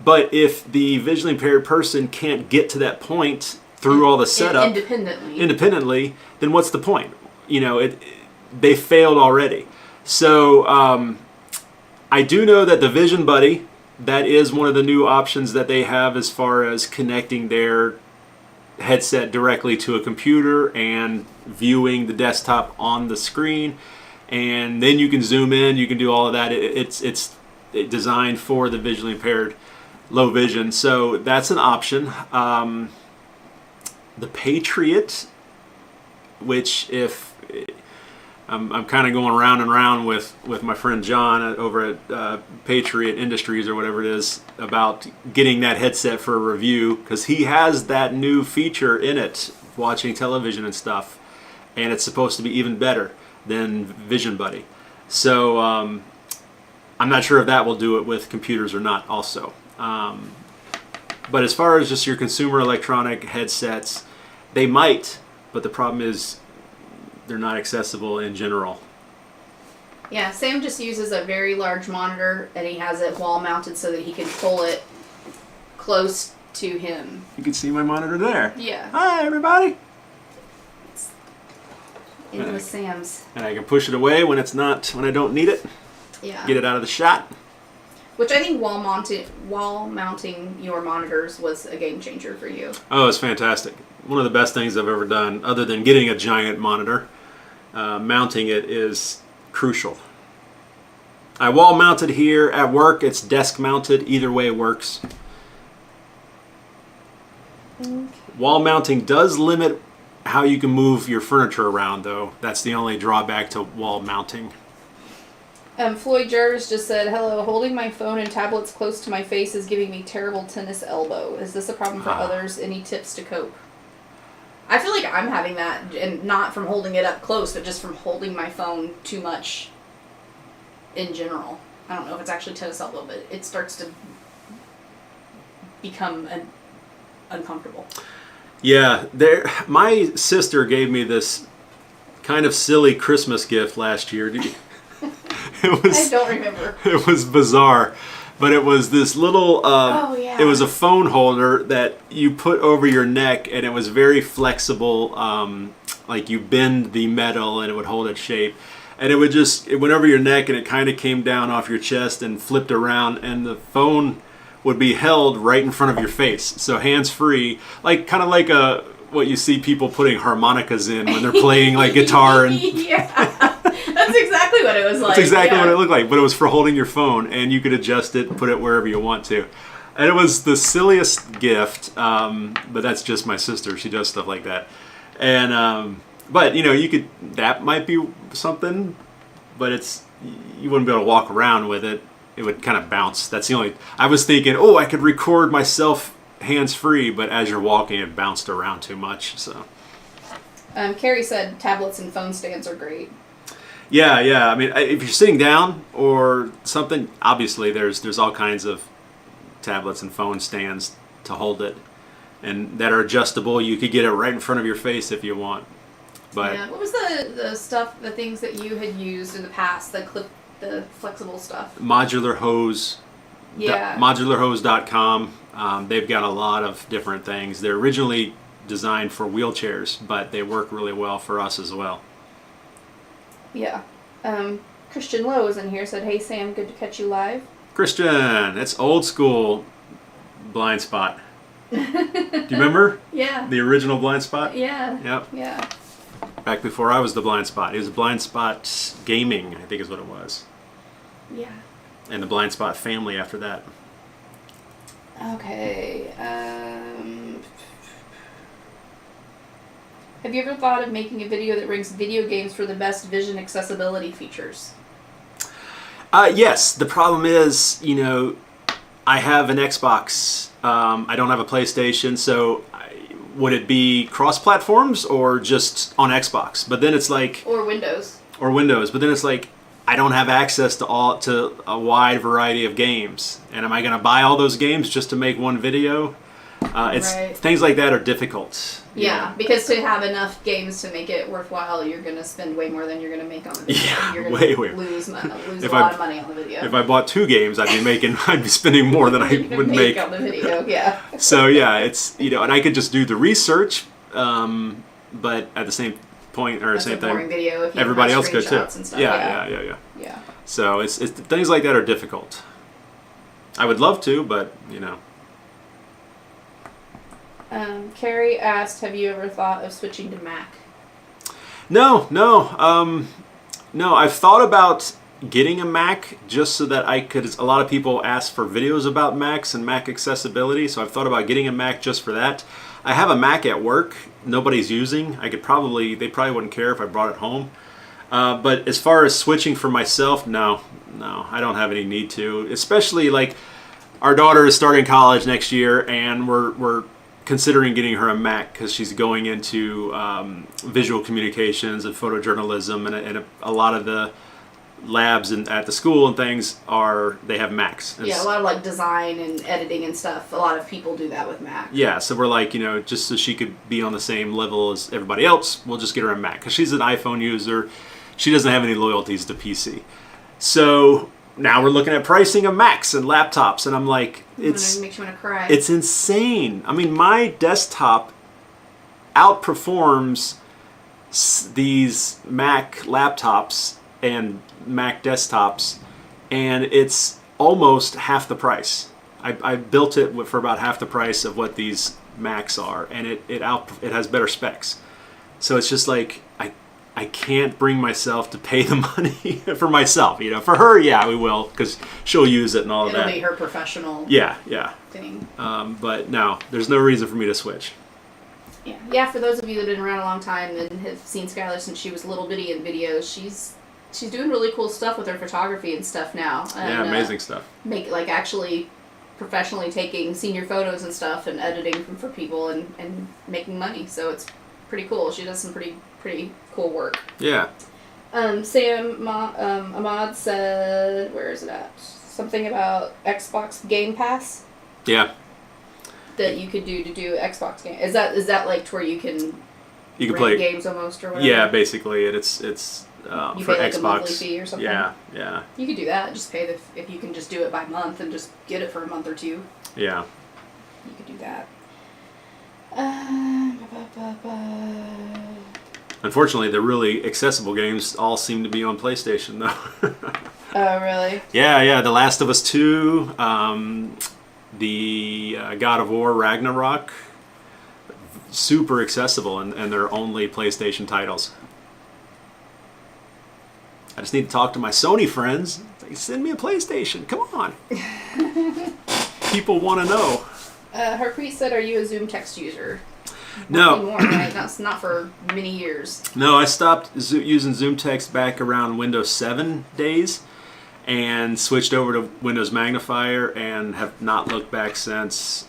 but if the visually impaired person can't get to that point through all the setup independently, then what's the point? They failed already. So I do know that the Vision Buddy, that is one of the new options that they have as far as connecting their headset directly to a computer and viewing the desktop on the screen. And then you can zoom in, you can do all of that. It's designed for the visually impaired, low vision. So that's an option. The Patriot, which if I'm kind of going round and round with my friend John over at Patriot Industries or whatever it is about getting that headset for a review, because he has that new feature in it, watching television and stuff, and it's supposed to be even better than Vision Buddy. So I'm not sure if that will do it with computers or not also. But as far as just your consumer electronic headsets, they might, but the problem is they're not accessible in general. Yeah, Sam just uses a very large monitor, and he has it wall mounted so that he can pull it close to him. You can see my monitor there. Yeah. Hi, everybody. In with Sam's. And I can push it away when I don't need it. Yeah. Get it out of the shot. Which I think wall mounting your monitors was a game changer for you. Oh, it's fantastic. One of the best things I've ever done, other than getting a giant monitor. Mounting it is crucial. I wall mounted here at work. It's desk mounted. Either way works. Okay. Wall mounting does limit how you can move your furniture around, though. That's the only drawback to wall mounting. Floyd Jarvis just said, hello, holding my phone and tablets close to my face is giving me terrible tennis elbow. Is this a problem for others? Any tips to cope? I feel like I'm having that, and not from holding it up close, but just from holding my phone too much in general. I don't know if it's actually tennis elbow, but it starts to become uncomfortable. Yeah, my sister gave me this kind of silly Christmas gift last year. I don't remember. It was bizarre, but it was this little. It was a phone holder that you put over your neck, and it was very flexible. Like you bend the metal, and it would hold its shape, and it went over your neck, and it kind of came down off your chest and flipped around, and the phone would be held right in front of your face, so hands free, kind of like what you see people putting harmonicas in when they're playing like guitar and. Yeah. That's exactly what it was like. That's exactly what it looked like, but it was for holding your phone, and you could adjust it and put it wherever you want to. And it was the silliest gift, but that's just my sister. She does stuff like that. And but that might be something, but you wouldn't be able to walk around with it. It would kind of bounce. That's the only. I was thinking, I could record myself hands free, but as you're walking, it bounced around too much. So. Carrie said tablets and phone stands are great. Yeah. I mean, if you're sitting down or something, obviously there's all kinds of tablets and phone stands to hold it, and that are adjustable. You could get it right in front of your face if you want. But yeah. What was the things that you had used in the past? The flexible stuff. Modular hose. Yeah. Modularhose.com. They've got a lot of different things. They're originally designed for wheelchairs, but they work really well for us as well. Yeah. Christian Lowe is in here, said, hey Sam, good to catch you live. Christian, it's old school blind spot. Do you remember? Yeah. The original blind spot? Yeah. Yep. Yeah. Back before I was the blind spot. It was Blind Spot Gaming, I think is what it was. Yeah. And the Blind Spot family after that. Okay. Have you ever thought of making a video that ranks video games for the best vision accessibility features? Yes. The problem is, I have an Xbox. I don't have a PlayStation, so would it be cross-platforms or just on Xbox? But then it's like... Or Windows. But then it's like, I don't have access to a wide variety of games. And am I going to buy all those games just to make one video? Right. Things like that are difficult. Yeah, because to have enough games to make it worthwhile, you're going to spend way more than you're going to make on the video. Yeah, you're going way. to lose a lot of money on the video. If I bought 2 games, I'd be spending more than I would make on the video. Yeah. So yeah, it's and I could just do the research, but at the same point or That's same a boring thing, video if you everybody have else could too. screenshots and stuff. Yeah. So it's things like that are difficult. I would love to, but Carrie asked, have you ever thought of switching to Mac? No. I've thought about getting a Mac just so that I could. A lot of people ask for videos about Macs and Mac accessibility, so I've thought about getting a Mac just for that. I have a Mac at work nobody's using. They probably wouldn't care if I brought it home. But as far as switching for myself, no, I don't have any need to. Especially like our daughter is starting college next year, and we're considering getting her a Mac because she's going into visual communications and photojournalism, and a lot of the labs at the school and things they have Macs. Yeah, a lot of like design and editing and stuff. A lot of people do that with Mac. Yeah, so we're like, just so she could be on the same level as everybody else, we'll just get her a Mac because she's an iPhone user. She doesn't have any loyalties to PC. So now we're looking at pricing of Macs and laptops, and I'm like, It makes you want to cry. It's insane. I mean, my desktop outperforms these Mac laptops and Mac desktops, and it's almost half the price. I built it for about half the price of what these Macs are, and it has better specs. So it's just like I can't bring myself to pay the money for myself. For her, yeah, we will, because she'll use it and all of that. It'll be her professional. Yeah. Thing. But no, there's no reason for me to switch. Yeah. For those of you that have been around a long time and have seen Skylar since she was little bitty in videos, she's doing really cool stuff with her photography and stuff now. And, amazing stuff. Actually professionally taking senior photos and stuff and editing them for people and making money. So it's pretty cool. She does some pretty cool work. Yeah. Sam Ahmad said, where is it at? Something about Xbox Game Pass. Yeah. That you could do Xbox game. Is that like to where you can play games almost or whatever? Yeah, basically, it's you for pay like Xbox. a monthly fee or something. Yeah. You could do that. Just pay if you can just do it by month and just get it for a month or two. Yeah. You could do that. Unfortunately, the really accessible games all seem to be on PlayStation, though. Oh, really? Yeah. The Last of Us 2, the God of War Ragnarok, super accessible, and they're only PlayStation titles. I just need to talk to my Sony friends. Like, send me a PlayStation. Come on. People want to know. Harpreet said, "Are you a Zoom text user?" No. Not anymore, right? That's not for many years. No, I stopped using Zoom Text back around Windows 7 days and switched over to Windows Magnifier and have not looked back since.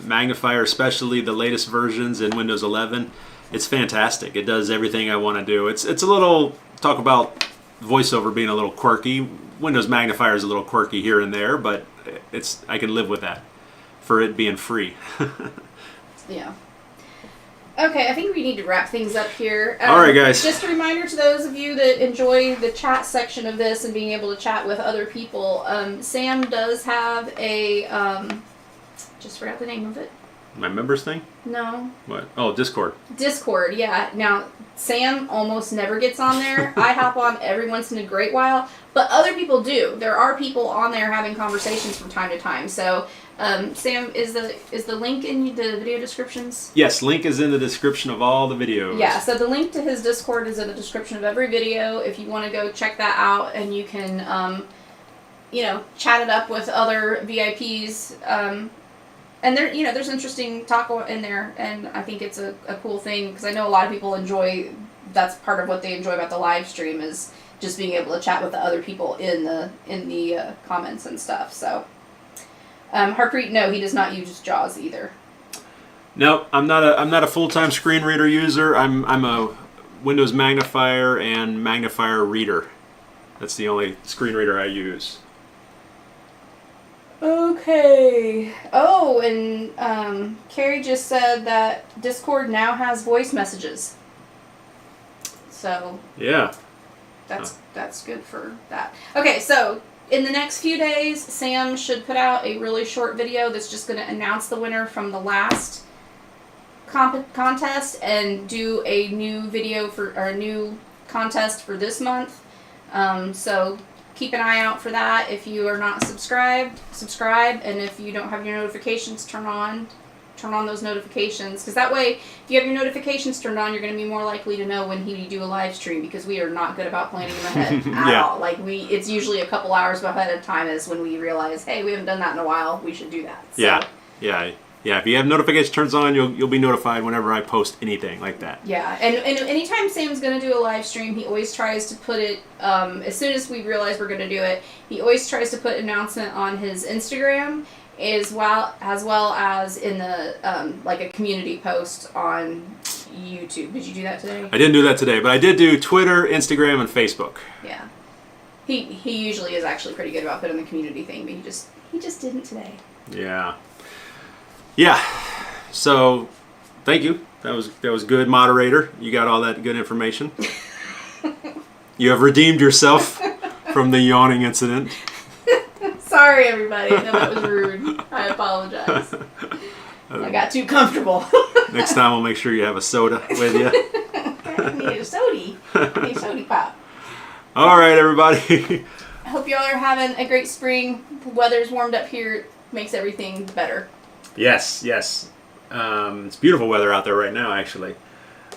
Magnifier, especially the latest versions in Windows 11, it's fantastic. It does everything I want to do. It's a little, talk about VoiceOver being a little quirky. Windows Magnifier is a little quirky here and there, but I can live with that for it being free. Yeah. Okay, I think we need to wrap things up here. All right, guys. Just a reminder to those of you that enjoy the chat section of this and being able to chat with other people. Sam does have a, just forgot the name of it. My members thing? No. What? Oh, Discord. Discord, yeah. Now, Sam almost never gets on there. I hop on every once in a great while, but other people do. There are people on there having conversations from time to time. So, Sam, is the link in the video descriptions? Yes, link is in the description of all the videos. Yeah, so the link to his Discord is in the description of every video. If you want to go check that out, and you can, chat it up with other VIPs. And there's interesting talk in there, and I think it's a cool thing because I know a lot of people enjoy. That's part of what they enjoy about the live stream is just being able to chat with the other people in the comments and stuff. So, Harpreet, no, he does not use JAWS either. No, I'm not a full-time screen reader user. I'm a Windows Magnifier and Magnifier reader. That's the only screen reader I use. Okay. Oh, and Carrie just said that Discord now has voice messages. So yeah, that's good for that. Okay, so in the next few days, Sam should put out a really short video that's just going to announce the winner from the last contest and do a new video or a new contest for this month. So keep an eye out for that. If you are not subscribed, subscribe, and if you don't have your notifications turned turn on those notifications, because that way, if you have your notifications turned on, you're going to be more likely to know when we do a live stream, because we are not good about planning them ahead at all. Like it's usually a couple hours ahead of time is when we realize, hey, we haven't done that in a while. We should do that. So, yeah. If you have notifications turns on, you'll be notified whenever I post anything like that. Yeah, and anytime Sam's going to do a live stream, he always tries to put it, as soon as we realize we're going to do it, he always tries to put an announcement on his Instagram, as well as in the, like a community post on YouTube. Did you do that today? I didn't do that today, but I did do Twitter, Instagram, and Facebook. Yeah. He usually is actually pretty good about putting the community thing, but he just didn't today. Yeah, so thank you. That was good, moderator. You got all that good information. You have redeemed yourself from the yawning incident. Sorry, everybody. No, that was rude. I apologize. I got too comfortable. Next time, we'll make sure you have a soda with you. I need a sody. I need a sody pop. All right, everybody. I hope y'all are having a great spring. The weather's warmed up here. It makes everything better. Yes. It's beautiful weather out there right now, actually.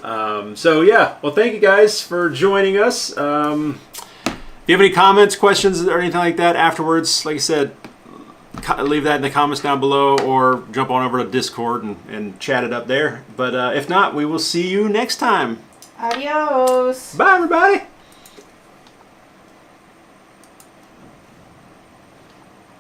Well, thank you guys for joining us. If you have any comments, questions, or anything like that afterwards, like I said, leave that in the comments down below, or jump on over to Discord and chat it up there. But if not, we will see you next time. Adios. Bye, everybody.